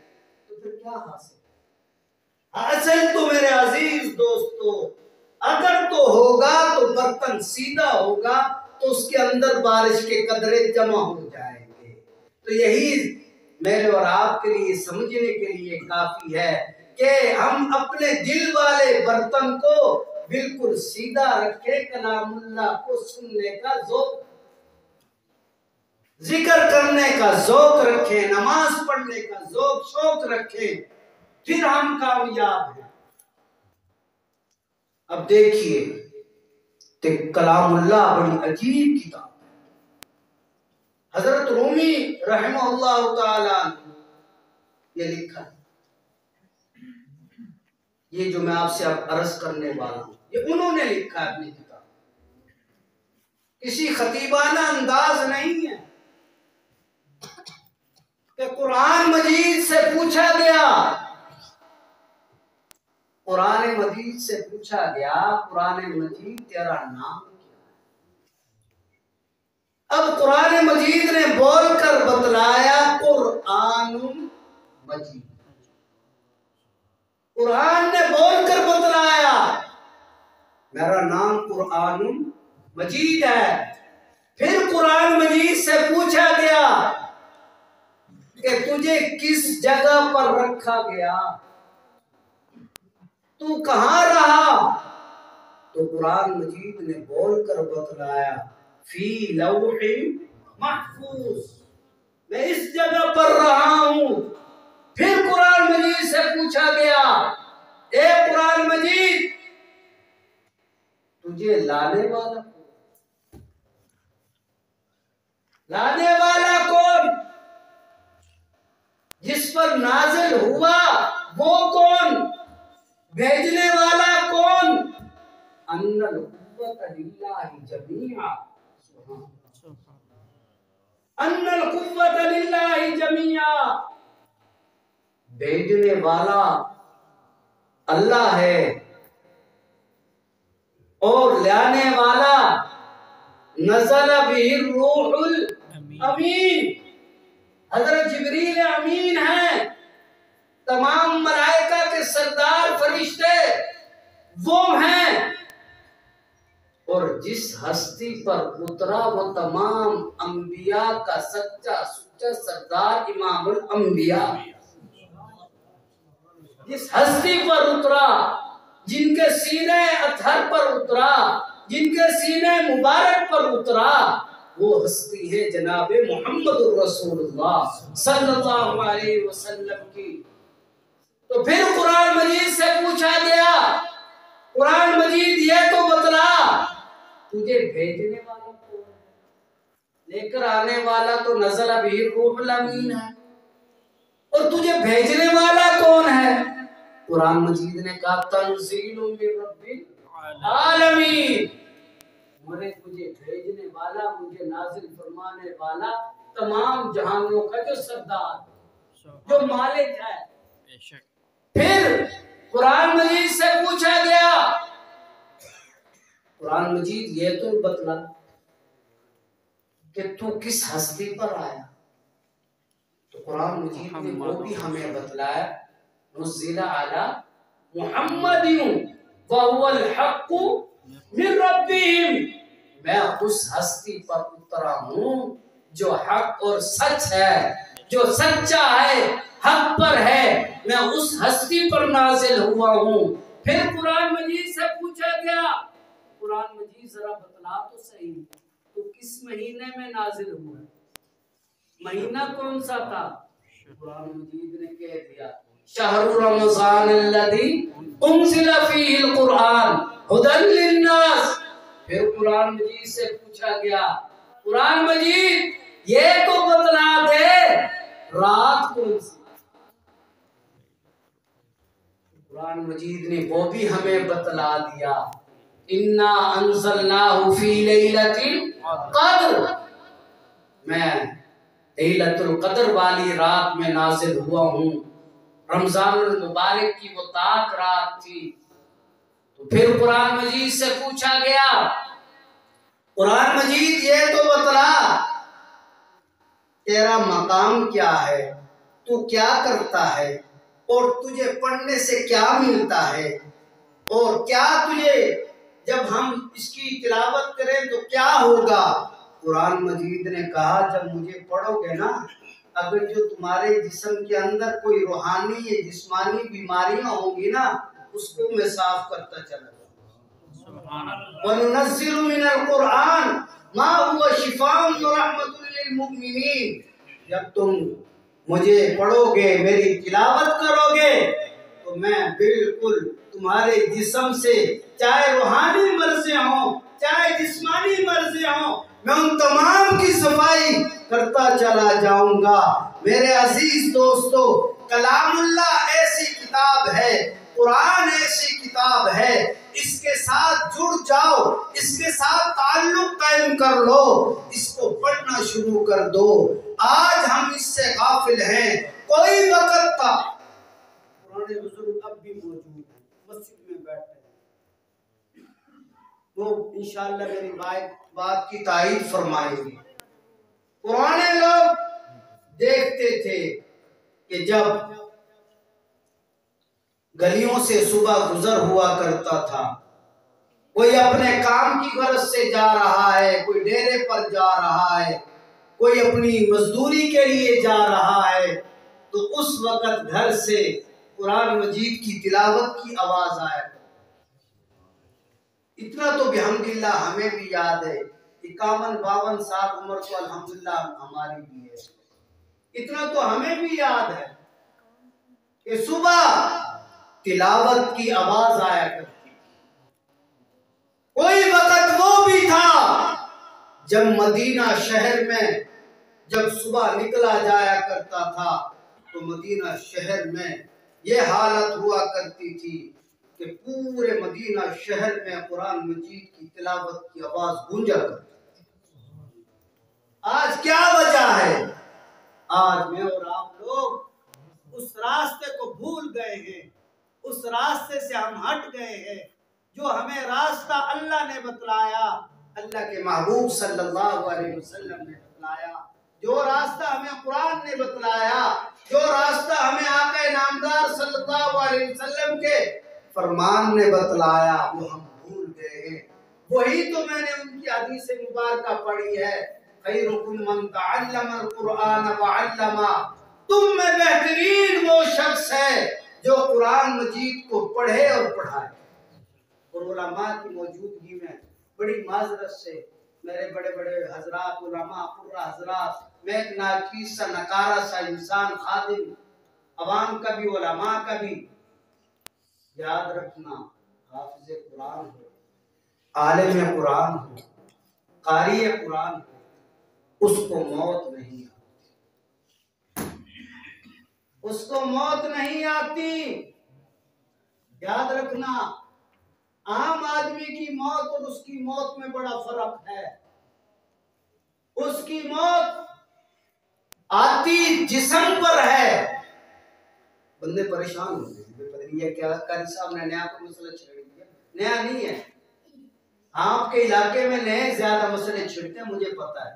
تو پھر کیا حاصل؟ حاصل تو میرے عزیز دوستو اگر تو ہوگا تو برتن سیدھا ہوگا تو اس کے اندر بارش کے قطرے جمع ہو جائیں گے۔ تو یہی میرے اور آپ کے لیے سمجھنے کے لیے کافی ہے کہ ہم اپنے دل والے برتن کو بالکل سیدھا رکھیں، کلام اللہ کو سننے کا ذوق، ذکر کرنے کا ذوق رکھیں، نماز پڑھنے کا ذوق شوق رکھیں، پھر ہم کامیاب ہیں۔ اب دیکھیے کہ کلام اللہ بڑی عجیب کتاب ہے۔ حضرت رومی رحمہ اللہ تعالیٰ نے یہ لکھا ہے، یہ جو میں آپ سے اب عرض کرنے والا ہوں یہ انہوں نے لکھا ہے اپنی کتاب، کسی خطیبانہ انداز نہیں ہے کہ قرآن مجید سے پوچھا گیا، قرآن مجید سے پوچھا گیا قرآن مجید تیرا نام کیا ہے؟ اب قرآن مجید نے بول کر بتلایا قرآن مجید، قرآن نے بول کر بتلایا میرا نام قرآن مجید ہے۔ پھر قرآن مجید سے پوچھا گیا کہ تجھے کس جگہ پر رکھا گیا، تو کہاں رہا؟ تو قرآن مجید نے بول کر بتلایا فی لوح محفوظ، میں اس جگہ پر رہا ہوں۔ پھر قرآن مجید سے پوچھا گیا اے قرآن مجید تجھے لانے والا کون، لانے والا کون، جس پر نازل ہوا وہ کون، بھیجنے والا کون؟ ان القوۃ للہ جمیعا، ان القوۃ للہ جمیعا، بھیجنے والا اللہ ہے اور لانے والا نزل بہ الروح الامین، حضرت جبریل امین ہیں، تمام ملائکہ کے سردار فرشتے وہ ہیں، اور جس ہستی پر اترا وہ تمام انبیاء کا سچا سچا سردار امام الانبیاء، جس ہستی پر اترا، جن کے سینے اطہر پر اترا، جن کے سینے مبارک پر اترا، وہ ہستی ہے جناب محمد الرسول اللہ صلی اللہ علیہ وسلم کی۔ تو پھر قرآن مجید سے پوچھا گیا قرآن مجید یہ تو بتلا تجھے بھیجنے والا کون ہے، لے کر آنے والا تو نزل بہ الروح الامین ہے، اور تجھے بھیجنے والا کون ہے؟ قرآن مجید نے کہا تنزیل من رب العالمین، مجھے بھیجنے والا، مجھے نازل فرمانے والا تمام جہانوں کا جو سردار، جو مالک ہے۔ پھر قرآن مجید سے پوچھا گیا قرآن مجید یہ تو بتلا کہ تو کس ہستی پر آیا، تو قرآن مجید نے وہ بھی ہمیں بتلایا نزل علی محمد وهو الحق من ربهم، میں اس ہستی پر اترا ہوں جو حق اور سچ ہے، جو سچا ہے، حق پر ہے، میں اس ہستی پر نازل ہوا ہوں۔ پھر قرآن مجید سے پوچھا گیا قرآن مجید ذرا بتلا تو صحیح تو کس مہینے میں نازل ہوا ہے، مہینہ کون سا تھا؟ قرآن مجید نے کہہ دیا شہر رمضان الذی انزل فیہ القرآن ھدی للناس۔ پھر قرآن مجید سے پوچھا گیا قرآن مجید یہ تو بتلا دے رات کون سی؟ قرآن مجید نے وہ بھی ہمیں بتلا دیا انا انزلناہ فی لیلۃ القدر، میں لیلۃ القدر والی رات میں نازل ہوا ہوں۔ رمضان المبارک کی وہ تاک رات تھی۔ تو پھر قرآن مجید سے پوچھا گیا قرآن مجید یہ تو بتلا تیرا مقام کیا ہے، تو کیا کرتا ہے، اور تجھے پڑھنے سے کیا ملتا ہے، اور کیا تجھے جب ہم اس کی تلاوت کریں تو کیا ہوگا؟ قرآن مجید نے کہا جب مجھے پڑھو گے نا، اگر جو تمہارے جسم کے اندر کوئی روحانی یا جسمانی بیماریاں ہوں گی نا، اس کو میں صاف کرتا چلا جاؤں۔ وَنُنَزِّلُ مِنَ الْقُرْآنِ مَا هُوَ شِفَاءٌ وَرَحْمَةٌ لِّلْمُؤْمِنِينَ، جب تم مجھے پڑھو گے، میری تلاوت کرو گے، تو میں بالکل تمہارے جسم سے چاہے روحانی مرضیں ہوں چاہے جسمانی مرضیں ہوں، میں ان تمام کی صفائی کرتا چلا جاؤں گا۔ میرے عزیز دوستو، کلام اللہ ایسی کتاب ہے، قرآن ایسی کتاب ہے، اس کے ساتھ جڑ جاؤ، اس کے ساتھ تعلق قائم کر لو، اس کو پڑھنا شروع کر دو۔ آج ہم اس سے غافل ہیں۔ کوئی وقت تھا، پرانے بزرگ اب بھی موجود ہیں، مسجد میں بیٹھے ہیں، وہ انشاءاللہ میری بات کی تائید فرمائیں گے۔ پرانے لوگ دیکھتے تھے کہ جب گلیوں سے صبح گزر ہوا کرتا تھا، کوئی اپنے کام کی غرض سے جا رہا ہے، کوئی ڈیرے پر جا رہا ہے، کوئی اپنی مزدوری کے لیے جا رہا ہے، تو اس وقت گھر سے قرآن مجید کی تلاوت کی آواز آیا۔ اتنا تو بحمدللہ ہمیں بھی یاد ہے، 51-52 سال عمر تو الحمدللہ ہماری بھی ہے، اتنا تو ہمیں بھی یاد ہے کہ صبح تلاوت کی آواز آیا کرتی۔ کوئی وقت وہ بھی تھا جب مدینہ شہر میں جب صبح نکلا جایا کرتا تھا تو مدینہ شہر میں یہ حالت ہوا کرتی تھی کہ پورے مدینہ شہر میں قرآن مجید کی تلاوت کی آواز گونجا کرتی تھی۔ آج کیا وجہ ہے؟ آج میں اور آپ لوگ اس راستے کو بھول گئے ہیں، اس راستے سے ہم ہٹ گئے ہیں۔ جو ہمیں راستہ اللہ نے بتلایا، اللہ کے محبوب صلی اللہ علیہ وسلم نے بتلایا، جو راستہ ہمیں قرآن نے بتلایا، جو راستہ ہمیں آقا نامدار صلی اللہ علیہ وسلم کے فرمان نے بتلایا، وہ ہم بھول گئے ہیں۔ وہی تو میں نے ان کی حدیث مبارکہ پڑھی ہے، خیرکم من تعلم القرآن وعلمہ، تم میں بہترین وہ شخص ہے جو قرآن مجید کو پڑھے اور پڑھائے۔ اور علماء کی موجودگی میں بڑی معذرت سے میرے بڑے بڑے حضرات، علماء، قرہ حضرات، میں ایک ناچیز سا نکارہ سا انسان، خادم عوام کا بھی علماء کا بھی، یاد رکھنا حافظ قرآن ہو، عالم قرآن ہو، قاری قرآن ہو، اس کو موت نہیں آتی، اس کو موت نہیں آتی۔ یاد رکھنا، عام آدمی کی موت اور اس کی موت میں بڑا فرق ہے۔ اس کی موت آتی جسم پر ہے، بندے پریشان ہوتے ہیں، پتہ نہیں ہے کیا قاری صاحب نے نیا کوئی مسئلہ چھیڑ دیا۔ نیا نہیں ہے، آپ کے علاقے میں نئے زیادہ مسئلے چھڑتے ہیں، مجھے پتا ہے،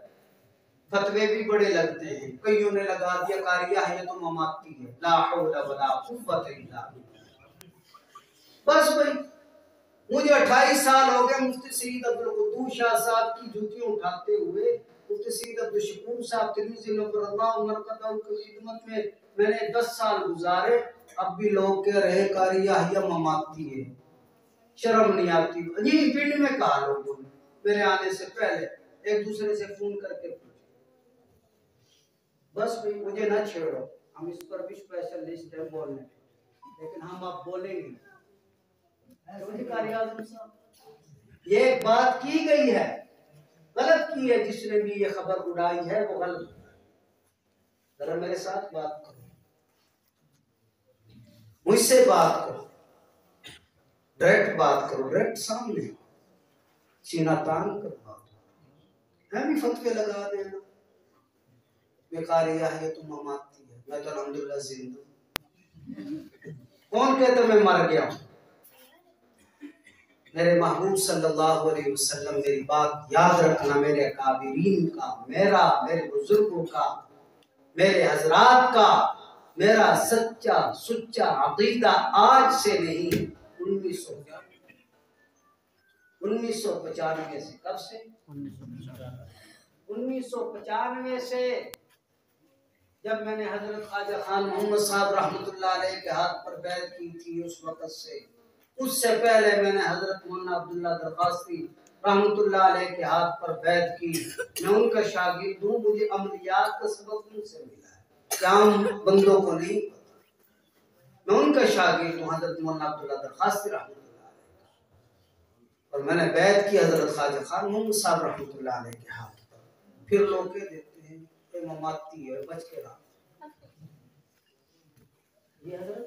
فتوے بھی بڑے لگتے ہیں، کئیوں نے لگا دیا قاریہ ہے تو مماتی ہے، لا حول ولا قوت الا باللہ۔ بس بھائی، مجھے 28 سال ہو گئے مفتی سید عبدالقدوس شاہ صاحب کی جوتیاں اٹھاتے ہوئے، مفتی سید عبدالشکور صاحب ترمذی نور اللہ مرقدہ کی خدمت میں نے 10 سال گزارے، اب بھی لوگ کہہ رہے قاری یحییٰ مماتی ہے، شرم نہیں آتی۔ یہ پنڈ میں کہا لوگوں نے میرے آنے سے پہلے ایک دوسرے سے فون کر کے پوچھے، بس بھائی مجھے نہ چھیڑو، ہم اس پر بھی اسپیشلسٹ ہیں بولنے، لیکن ہم اب بولیں گے۔ قاری اعظم صاحب یہ ایک بات کی گئی ہے، غلط کی ہے، جس نے بھی یہ خبر اڑائی ہے وہ غلط ہے۔ ذرا میرے ساتھ بات کرو، مجھ سے بات کرو، ڈائریکٹ بات کرو، ڈائریکٹ سامنے سینہ تان کر بات کرو۔ میں بھی فتوے لگا دینا میں قاری ہے تو مماتی ہے، میں تو الحمدللہ زندہ ہوں۔ کون کہتا میں مر گیا ہوں؟ میرے محبوب صلی اللہ علیہ وسلم، میری بات یاد رکھنا، میرے اکابرین کا، میرے بزرگوں کا، میرے حضرات کا، میرا سچا عقیدہ آج سے نہیں، 1995 سے۔ کب سے؟ 1995 سے، جب میں نے حضرت خواجہ خان محمد صاحب رحمۃ اللہ علیہ کے ہاتھ پر بیعت کی تھی، اس وقت سے، اس سے پہلے میں نے حضرت مولانا عبداللہ درخواستی رحمۃ اللہ علیہ کے ہاتھ پر بیعت کی۔ میں ان کا شاگرد ہوں، مجھے عملیات کا سبق ان سے ملا ہے، کہ عام بندوں کو نہیں پتا۔ میں ان کا شاگرد ہوں، حضرت مولانا عبداللہ درخواستی رحمۃ اللہ علیہ، اور میں نے بیعت کی حضرت خواجہ خان محمد صاحب رحمۃ اللہ علیہ کے ہاتھ پر۔ پھر لوگ کہہ دیتے ہیں کہ مماتی ہے، بچ کے رہا۔ یہ حضرت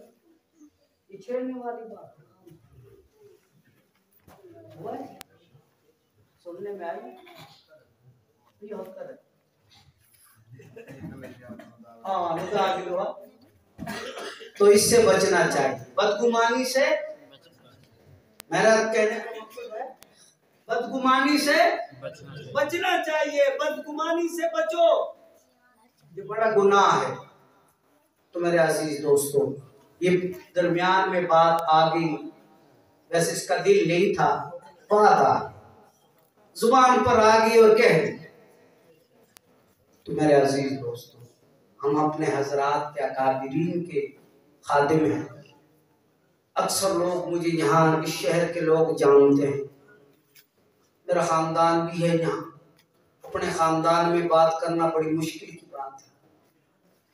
یہ چھیڑنے والی بات ہوا ہے، سننے میں آئی، یہ ہوتا ہے۔ ہاں مزاحل ہوا، تو اس سے بچنا چاہیے، بدگمانی سے۔ میرا کہنے کا مقصد ہے بدگمانی سے بچنا چاہیے، بدگمانی سے بچو، یہ بڑا گناہ ہے۔ تو میرے عزیز دوستو، یہ درمیان میں بات آ گئی، ویسے اس کا دل نہیں تھا، پڑا تھا، زبان پر آ گئی اور کہہ دی۔ تو میرے عزیز دوستو، ہم اپنے حضرات کے اکابرین کے خادم ہیں۔ اکثر لوگ مجھے یہاں اس شہر کے لوگ جانتے ہیں، میرا خاندان بھی ہے یہاں، اپنے خاندان میں بات کرنا بڑی مشکل کی بات ہے۔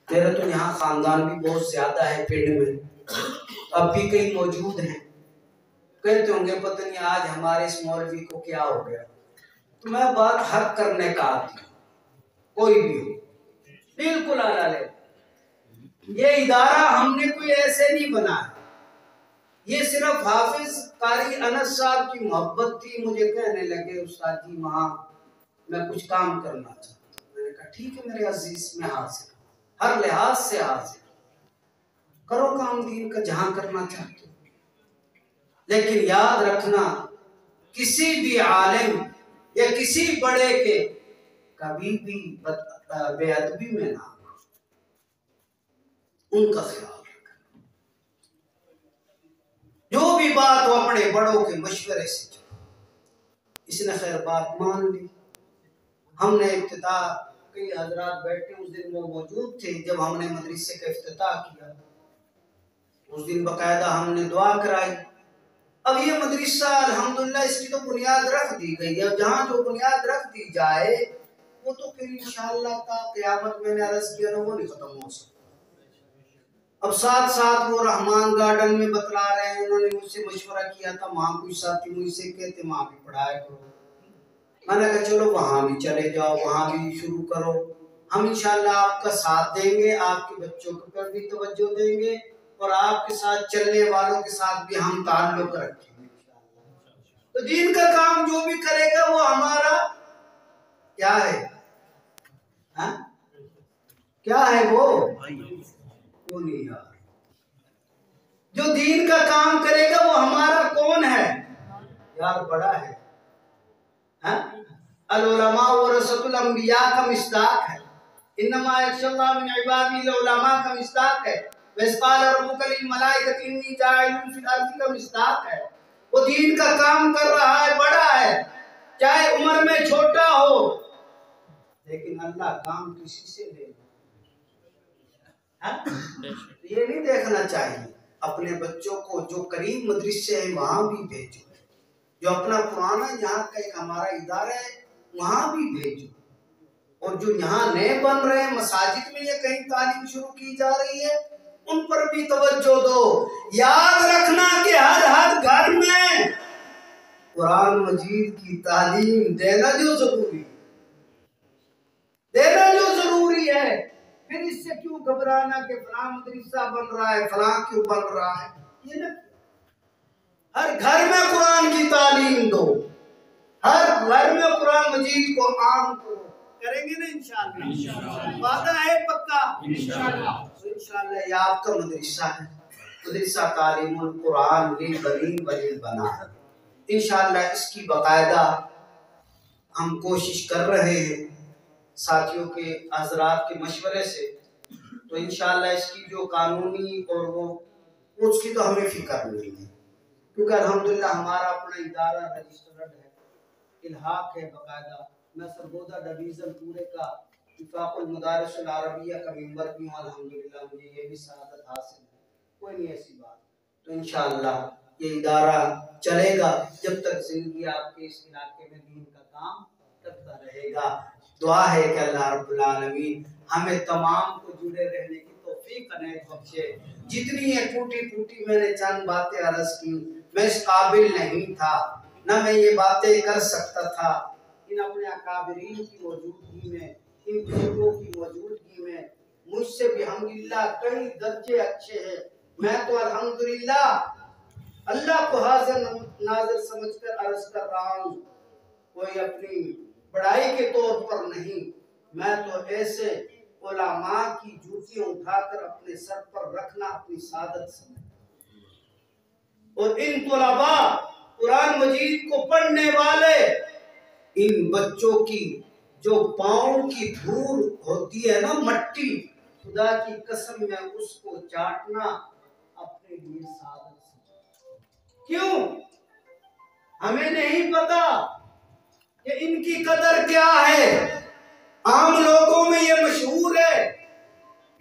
میرا تو یہاں خاندان بھی بہت زیادہ ہے پنڈ میں، اب بھی کئی موجود ہیں، کہتے ہوں گے پتہ نہیں آج ہمارے اس مولوی کو کیا ہو گیا۔ تو میں بات حق کرنے کا آتی ہوں، کوئی بھی ہو، بالکل علیہ۔ یہ ادارہ ہم نے کوئی ایسے نہیں بنایا، یہ صرف حافظ قاری انس صاحب کی محبت تھی، مجھے کہنے لگے استاد جی وہاں میں کچھ کام کرنا چاہتا ہوں۔ میں نے کہا ٹھیک ہے میرے عزیز، میں حاضر ہوں، ہر لحاظ سے حاضر، کرو کام دین کا جہاں کرنا چاہتے ہو۔ لیکن یاد رکھنا، کسی بھی عالم یا کسی بڑے کے کبھی بھی بے ادبی میں نہ آنا، ان کا خیال رکھنا، جو بھی بات ہو اپنے بڑوں کے مشورے سے چلو۔ اس نے خیر بات مان لی، ہم نے افتتاح، کئی حضرات بیٹھے اس دن وہ موجود تھے جب ہم نے مدرسے کا افتتاح کیا، اس دن باقاعدہ ہم نے دعا کرائی۔ اب یہ مدرسہ الحمدللہ اس کی تو بنیاد رکھ دی گئی ہے، جہاں جو بنیاد رکھ دی جائے وہ تو پھر انشاءاللہ تا قیامت میں نے عرض کیا نا وہ نہیں ختم ہو سکتا۔ اب ساتھ ساتھ وہ رحمان گارڈن میں بتلا رہے ہیں، انہوں نے مجھ سے مشورہ کیا تھا، وہاں کوئی ساتھی مجھ سے کہتے وہاں بھی پڑھایا کرو، میں نے کہا چلو وہاں بھی چلے جاؤ، وہاں بھی شروع کرو، ہم انشاءاللہ آپ کا ساتھ دیں گے، آپ کے بچوں پر بھی توجہ دیں گے، اور آپ کے ساتھ چلنے والوں کے ساتھ بھی ہم تعلق رکھیں گے۔ تو دین کا کام جو بھی کرے گا وہ ہمارا کیا ہے؟ کیا ہے وہ نہیں یار، جو دین کا کام کرے گا وہ ہمارا کون ہے یار؟ بڑا ہے۔ العلماء ورثۃ الانبیاء کا مصداق ہے، انما یخشی اللہ من عبادہ العلماء کا مصداق ہے، وَإِذْ قَالَ رَبُّكَ لِلْمَلَائِكَةِ إِنِّي جَاعِلٌ فِي الْأَرْضِ کا مصداق ہے۔ وہ دین کا کام کر رہا ہے، بڑا ہے، چاہے عمر میں چھوٹا ہو، لیکن اللہ کام کسی سے لے گا۔ یہ نہیں دیکھنا چاہیے، اپنے بچوں کو جو قریب مدرسے ہیں وہاں بھی بھیجو، جو اپنا پرانا یہاں کا ایک ہمارا ادارہ ہے وہاں بھی بھیجو، اور جو یہاں نئے بن رہے ہیں مساجد میں یہ کہیں تعلیم شروع کی جا رہی ہے ان پر بھی توجہ دو. یاد رکھنا کہ ہر گھر میں قرآن مجید کی تعلیم دینا جو ضروری ہے. پھر اس سے کیوں گھبرانا کہ فلاں مدرسہ بن رہا ہے فلاں کیوں بن رہا ہے. یہ نہ ہر گھر میں قرآن کی تعلیم دو, ہر گھر میں قرآن مجید کو عام کرو. کریں گے نا انشاءاللہ؟ وعدہ ہے پکا انشاءاللہ. انشاءاللہ یہ آپ کا مدرسہ ہے, مدرسہ تعلیم القرآن للبنین وللبنات بنا. انشاءاللہ اس کی باقاعدہ ہم کوشش کر رہے ہیں ساتھیوں کے حضرات کے مشورے سے. تو انشاءاللہ اس کی جو قانونی اور وہ اس کی تو ہمیں فکر نہیں ہے, کیونکہ الحمدللہ ہمارا اپنا ادارہ رجسٹرڈ ہے, الحاق ہے باقاعدہ. میں سرگودا ڈویژن پورے کا اتفاق المدارس العربیہ کا ممبر بھی ہوں. الحمدللہ مجھے یہ بھی سعادت حاصل ہے, کوئی نہیں ایسی بات. تو انشاءاللہ یہ ادارہ چلے گا جب تک زندگی آپ کے اس علاقے میں دین کا کام کرتا رہے گا. دعا ہے کہ اللہ رب العالمین ہمیں تمام کو جڑے رہنے کی توفیق عنایت بخشے. جتنی یہ ٹوٹی میں نے چند باتیں عرض کی, میں اس قابل نہیں تھا, نہ میں یہ باتیں کر سکتا تھا. ان اپنے اکابرین کی موجودگی میں, ان بزرگوں کی موجودگی میں مجھ سے بھی الحمدللہ کئی درجے اچھے ہیں. میں تو الحمدللہ اللہ کو حاضر ناظر سمجھ کر عرض کر رہا ہوں, کوئی اپنی بڑائی کے طور پر نہیں. میں تو ایسے علماء کی جوتیاں اٹھا کر اپنے سر پر رکھنا اپنی سعادت سمجھتا. اور ان طلباء قرآن مجید کو پڑھنے والے ان بچوں کی جو پاؤں کی دھول ہوتی ہے نا مٹی, خدا کی قسم میں اس کو چاٹنا اپنے لیے سعادت سمجھتا. کیوں؟ ہمیں نہیں پتا کہ ان کی قدر کیا ہے. عام لوگوں میں یہ مشہور ہے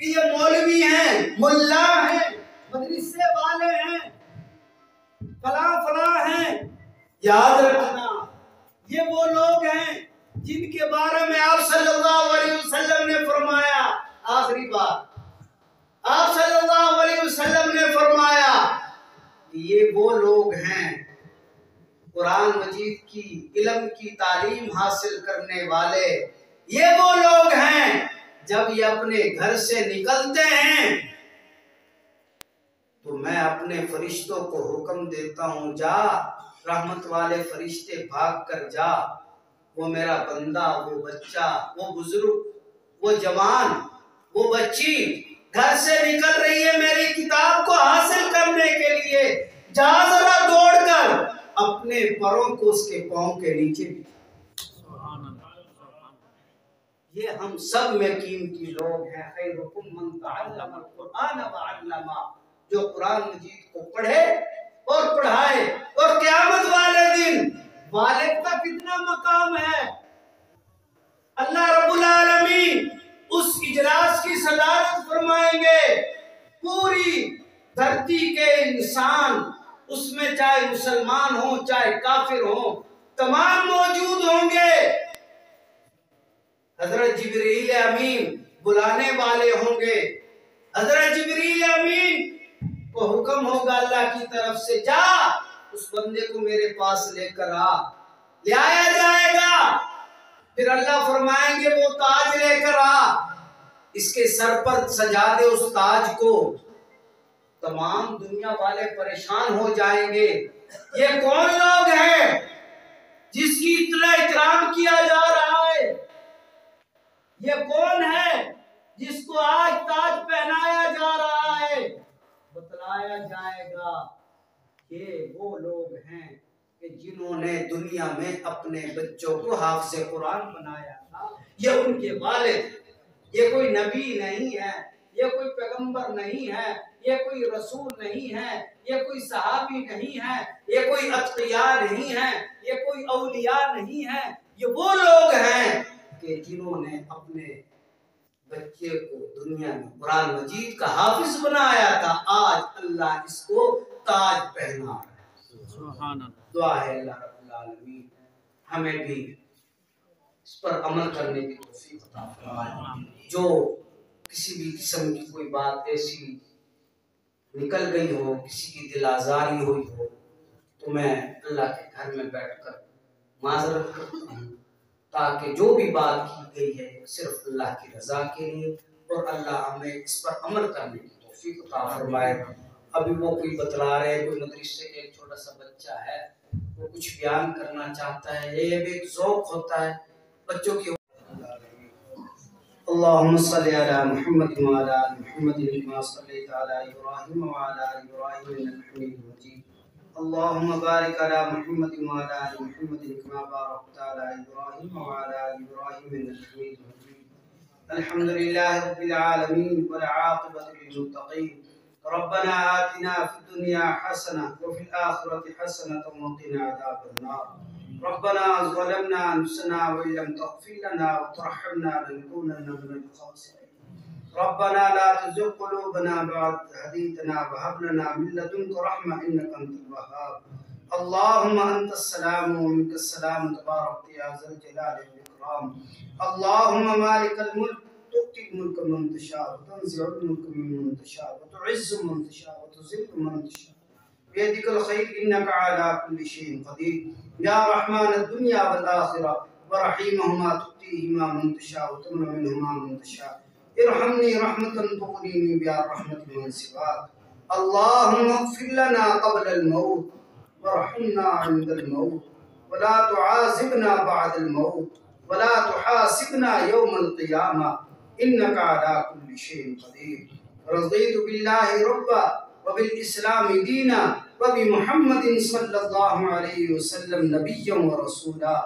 کہ یہ مولوی ہیں, ملا ہیں, مدرسے والے ہیں, فلاں ہیں. یاد رکھنا یہ وہ لوگ ہیں جن کے بارے میں آپ صلی اللہ علیہ وسلم نے فرمایا, آخری بات, آپ صلی اللہ علیہ وسلم نے فرمایا کہ یہ وہ لوگ ہیں قرآن مجید کی علم کی تعلیم حاصل کرنے والے. یہ وہ لوگ ہیں جب یہ اپنے گھر سے نکلتے ہیں تو میں اپنے فرشتوں کو حکم دیتا ہوں, جا رحمت والے فرشتے بھاگ کر جا, وہ میرا بندہ, وہ بچہ, وہ بزرگ, وہ جوان, وہ بچی گھر سے نکل رہی ہے میری کتاب کو حاصل کرنے کے لیے, جا ذرا دوڑ کر اپنے پروں کو اس کے پاؤں کے نیچے بھی. یہ ہم سب میں قیمتی لوگ ہیں. خیرکم من تعلم القرآن وعلمہ, جو قرآن مجید کو پڑھے اور پڑھائے. اور قیامت والے دن والد کا کتنا مقام ہے. اللہ رب العالمین اس اجلاس کی صدارت فرمائیں گے. پوری دھرتی کے انسان, اس میں چاہے مسلمان ہوں چاہے کافر ہوں, تمام موجود ہوں گے. حضرت جبریل امین بلانے والے ہوں گے. حضرت جبریل امین کو حکم ہوگا اللہ کی طرف سے, جا اس بندے کو میرے پاس لے کر آ. لے آیا جائے گا. پھر اللہ فرمائیں گے وہ تاج لے کر آ, اس کے سر پر سجا دے اس تاج کو. تمام دنیا والے پریشان ہو جائیں گے. یہ کون لوگ ہیں جس کی اتنا اکرام کیا جا رہا ہے؟ یہ کون ہے جس کو آج تاج پہنایا جا رہا ہے؟ بتلایا جائے گا یہ وہ لوگ ہیں کہ جنہوں نے دنیا میں اپنے بچوں کو حافظ قرآن بنایا تھا. یہ ان کے والد, یہ کوئی نبی نہیں ہے, یہ کوئی پیغمبر نہیں ہے, یہ کوئی رسول نہیں ہے, یہ کوئی صحابی نہیں ہے, یہ کوئی اتقیاء نہیں ہے, یہ کوئی اولیاء نہیں ہے. یہ وہ لوگ ہیں کہ جنہوں نے اپنے بچے کو دنیا میں قرآن مجید کا حافظ بنایا تھا. آج اللہ اس کو تاج پہنا ہے. دعا ہے اللہ رب العالمین ہمیں بھی اس پر عمل کرنے کی توفیق عطا فرمائے۔ جو کسی بھی قسم کی کوئی بات ایسی نکل گئی ہو، کسی کی دل آزاری ہوئی ہو، تو میں اللہ کے گھر میں بیٹھ کر معذرت کرتا ہوں، تاکہ جو بھی بات کی گئی ہے صرف اللہ کی رضا کے لیے، اور اللہ ہمیں اس پر عمل کرنے کی توفیق عطا فرمائے۔ ابھی وہ کوئی بتلا رہے ہیں، کوئی مدرسے کے ایک چھوٹا سا بچہ ہے، وہ کچھ بیان کرنا چاہتا ہے، یہ بھی ایک ذوق ہوتا ہے بچوں کی۔ اللهم صل على محمد وعلى آل محمد كما صليت على إبراهيم وعلى آل إبراهيم إنك حميد مجيد. اللهم بارك على محمد وعلى آل محمد كما باركت على إبراهيم وعلى آل إبراهيم إنك حميد مجيد. الحمد لله رب العالمين والعاقبة للمتقين. ربنا آتنا في الدنيا حسنة وفي الآخرة حسنة وقنا عذاب النار. ربنا ظلمنا أنفسنا وإن لم تغفر لنا وترحمنا لنكونن من الخاسرين. ربنا لا تزغ قلوبنا بعد إذ هديتنا وهب لنا من لدنك رحمة إنك أنت الوهاب. اللهم أنت السلام ومنك السلام تبارك يا ذا الجلال والإكرام. اللهم مالك الملك تؤتي الملك من تشاء وتنزع الملك ممن تشاء وتعز من تشاء وتذل من تشاء بيدك الخير إنك على كل شيء قدير. يا رحمن الدنيا والآخرة ورحيمهما تؤتيهما من تشاء وتمنع منهما من تشاء. ارحمني رحمة تغنيني بها الرحمة من سواك. اللهم اغفر لنا قبل الموت وارحمنا عند الموت ولا تعاذبنا بعد الموت ولا تحاسبنا يوم القيامة إنك على كل شيء قدير. رضيت بالله ربا وبالإسلام دينا وبمحمد صلى الله عليه وسلم نبيا ورسولا.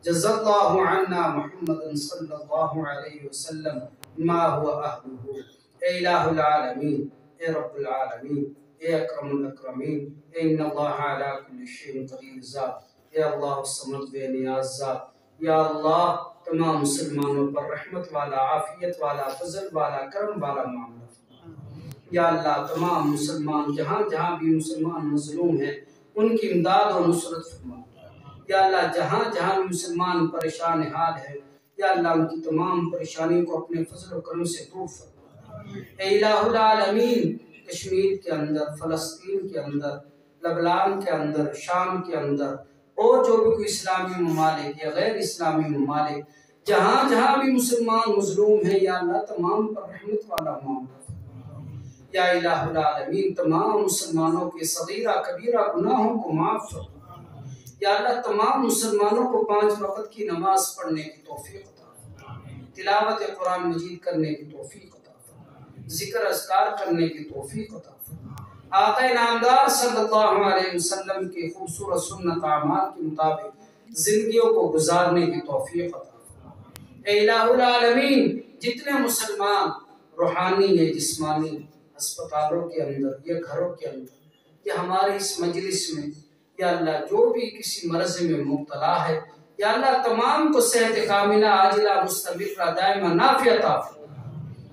جزا الله عنا محمد صلى الله عليه وسلم ما هو أهله. اے الہ العالمین، اے رب العالمین، اے اکرم الاکرمین، اے ان اللہ علی کل شیء قدیر ذات، اے اللہ الصمد بے نیاز ذات، یا اللہ تمام مسلمانوں پر رحمت والا، عافیت والا، فضل والا، کرم والا معاملہ فرما۔ یا اللہ تمام مسلمان جہاں جہاں بھی مسلمان مظلوم ہیں ان کی امداد و نصرت فرما۔ یا اللہ جہاں جہاں بھی مسلمان پریشان حال ہے، یا اللہ ان کی تمام پریشانیوں کو اپنے فضل و کرم سے دور فرما۔ اے الہ العالمین، کشمیر کے اندر، فلسطین کے اندر، لبنان کے اندر، شام کے اندر اور جو بھی کوئی اسلامی ممالک یا غیر اسلامی ممالک جہاں جہاں بھی مسلمان مظلوم ہیں، یا اللہ تمام پر رحمت والا معاملہ فرما۔ یا الہ العالمین تمام مسلمانوں کے صغیرہ کبیرہ گناہوں کو معاف فرما۔ یا اللہ تمام مسلمانوں کو 5 وقت کی نماز پڑھنے کی توفیق عطا فرما، تلاوت قرآن مجید کرنے کی توفیق عطا فرما، ذکر اذکار کرنے کی توفیق عطا فرما، آقا نامدار صلی اللہ علیہ وسلم کی خوبصورت سنت اعمال کے مطابق زندگیوں کو گزارنے کی توفیق عطا فرما۔ اے الہ العالمین جتنے مسلمان روحانی یا جسمانی ہسپتالوں کے اندر یا گھروں کے اندر یا ہمارے اس مجلس میں، یا اللہ جو بھی کسی مرض میں مبتلا ہے، یا اللہ تمام کو صحت کاملہ عاجلہ مستمرہ دائمہ نافع عطا فرما۔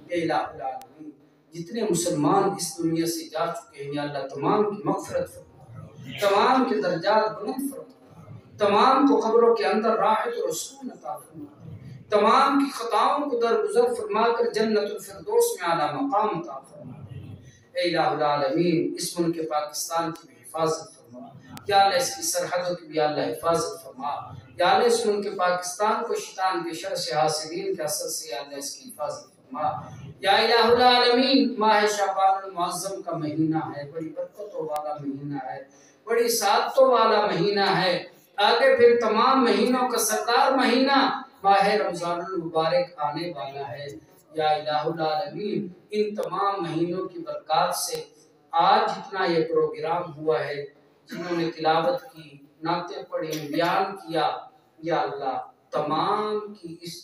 اے الہ العالمین جتنے مسلمان اس دنیا سے جا چکے ہیں، یا اللہ تمام کی مغفرت فرما، تمام کے درجات بلند فرما، تمام کو قبروں کے اندر راحت و سکون عطا فرما، تمام کی خطاؤں کو درگزر فرما کر جنت الفردوس میں اعلیٰ مقام عطا فرما۔ اے الہ العالمین اس ملک پاکستان کی بھی حفاظت فرما، یا اللہ اس کی سرحدوں کی بھی اللہ حفاظت فرما، یا اللہ اس ملک پاکستان کو شیطان کے شر سے، حاسدین کے اثر سے، یا اللہ اس کی حفاظت فرما۔ یا الہ العالمین ماہ شعبان المعظم کا مہینہ ہے، بڑی برکتوں والا مہینہ ہے، بڑی سعادتوں والا مہینہ ہے، آگے پھر تمام مہینوں کا سردار مہینہ ماہ رمضان المبارک آنے والا ہے۔ یا الہ العالمین ان تمام مہینوں کی برکات سے آج جتنا یہ پروگرام ہوا ہے، جنہوں نے تلاوت کی، نعتیں پڑھی، بیان کیا، یا اللہ تمام کی اس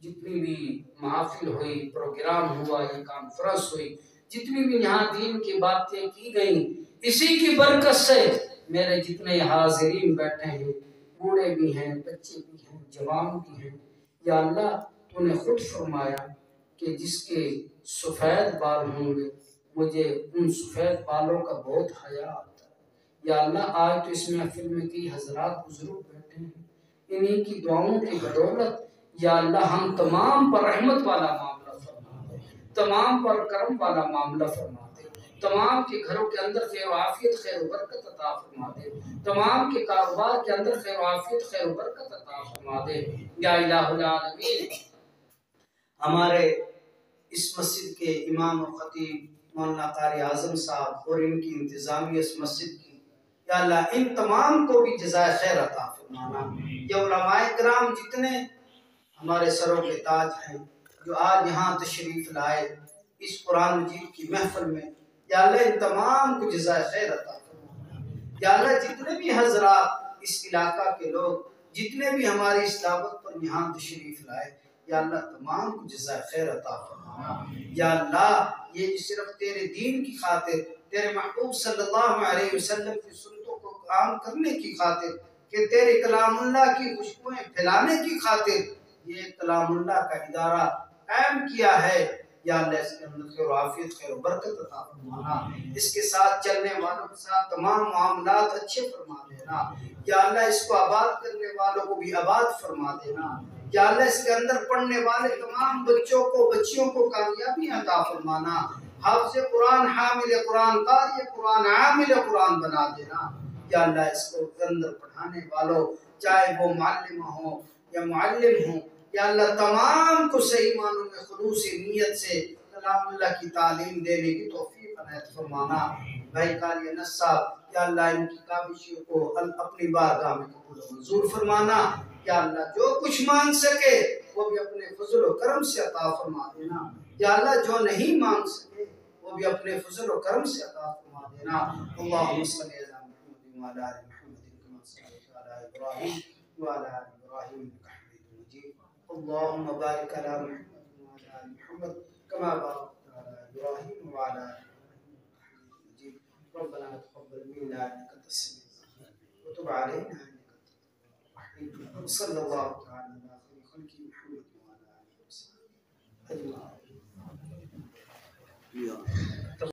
جتنی بھی محافل ہوئی، پروگرام ہوا، یہ کانفرنس ہوئی، جتنی بھی یہاں دین کی باتیں کی گئیں، اسی کی برکت سے میرے جتنے حاضرین بیٹھے ہیں، بوڑھے بھی ہیں، بچے بھی ہیں، جوان بھی ہیں، یا اللہ تو نے خود فرمایا کہ جس کے سفید بال ہوں گے مجھے ان سفید بالوں کا بہت حیا آتا ہے۔ یا اللہ آج تو اس محفل میں کئی حضرات بزرگ بیٹھے ہیں، انہی کی دعاؤں کی بدولت یا اللہ ہم تمام پر رحمت والا معاملہ فرما دے، تمام پر کرم والا معاملہ فرما دے، تمام کے گھروں کے اندر خیر و عافیت خیر و برکت عطا فرما دے، تمام کے کاروبار کے اندر خیر و عافیت خیر و برکت عطا فرما دے یا الہ العالمین۔ ہمارے اس مسجد کے امام و خطیب مولانا قاری اعظم صاحب اور ان کی انتظامیہ اس مسجد کی، یا اللہ ان تمام کو بھی جزائے خیر عطا فرمانا۔ یہ علماء کرام جتنے ہمارے سروں کے تاج ہیں جو آج یہاں تشریف لائے اس قرآن مجید کی محفل میں، یا اللہ ان تمام کو جزائے خیر عطا فرمانا۔ یا اللہ جتنے بھی حضرات اس علاقہ کے لوگ جتنے بھی ہماری اس دعوت پر یہاں تشریف لائے، یا اللہ تمام کو جزائے خیر عطا فرمانا۔ یا اللہ یہ صرف تیرے دین کی خاطر، تیرے محبوب صلی اللہ علیہ وسلم کی سنتوں کو عام کرنے کی خاطر، کہ تیرے کلام اللہ کی خوشبوئیں پھیلانے کی خاطر یہ کلام اللہ کا ادارہ قائم کیا ہے، یا اللہ اس کے اندر خیر و عافیت خیر و برکت عطا فرمانا۔ اس کے ساتھ چلنے والوں کے ساتھ تمام معاملات اچھے فرما دینا، یا اللہ اس کو آباد کرنے والوں کو بھی آباد فرما دینا، یا اللہ اس کے اندر پڑھنے والے تمام بچوں کو بچیوں کو کامیابی عطا فرمانا، حافظ قرآن حامل قرآن قاری قرآن عامل قرآن بنا دینا، یا اللہ اس کو اندر پڑھانے والوں چاہے وہ معلم ہوں یا معلم ہوں، یا اللہ تمام کو صحیح معنوں میں خلوص نیت سے کلام اللہ کی تعلیم دینے کی توفیق عنایت فرمانا۔ بھائی قاری انس صاحب، یا اللہ ان کی کاوشوں کو اپنی بارگاہ میں قبول و منظور فرمانا، یا اللہ جو کچھ مانگ سکے وہ بھی اپنے فضل و کرم سے عطا فرما دینا، یا اللہ جو نہیں مانگ سکے وہ بھی اپنے فضل و کرم سے عطا فرما دینا۔ اللہم صلی علی محمد وعلی آل محمد کما صلیت علی ابراہیم وعلی آل ابراہیم انک حمید مجید۔ اللہم بارک علی محمد وعلی آل محمد کما بارکت علی ابراہیم وعلی آل ابراہیم انک حمید مجید۔ ربنا تقبل منا انک انت السمیع العلیم وتب علینا انک انت التواب الرحیم۔ صلی اللہ تعالی علی خیر خلق محمد وعلی آلہ وصحبہ اجمعین۔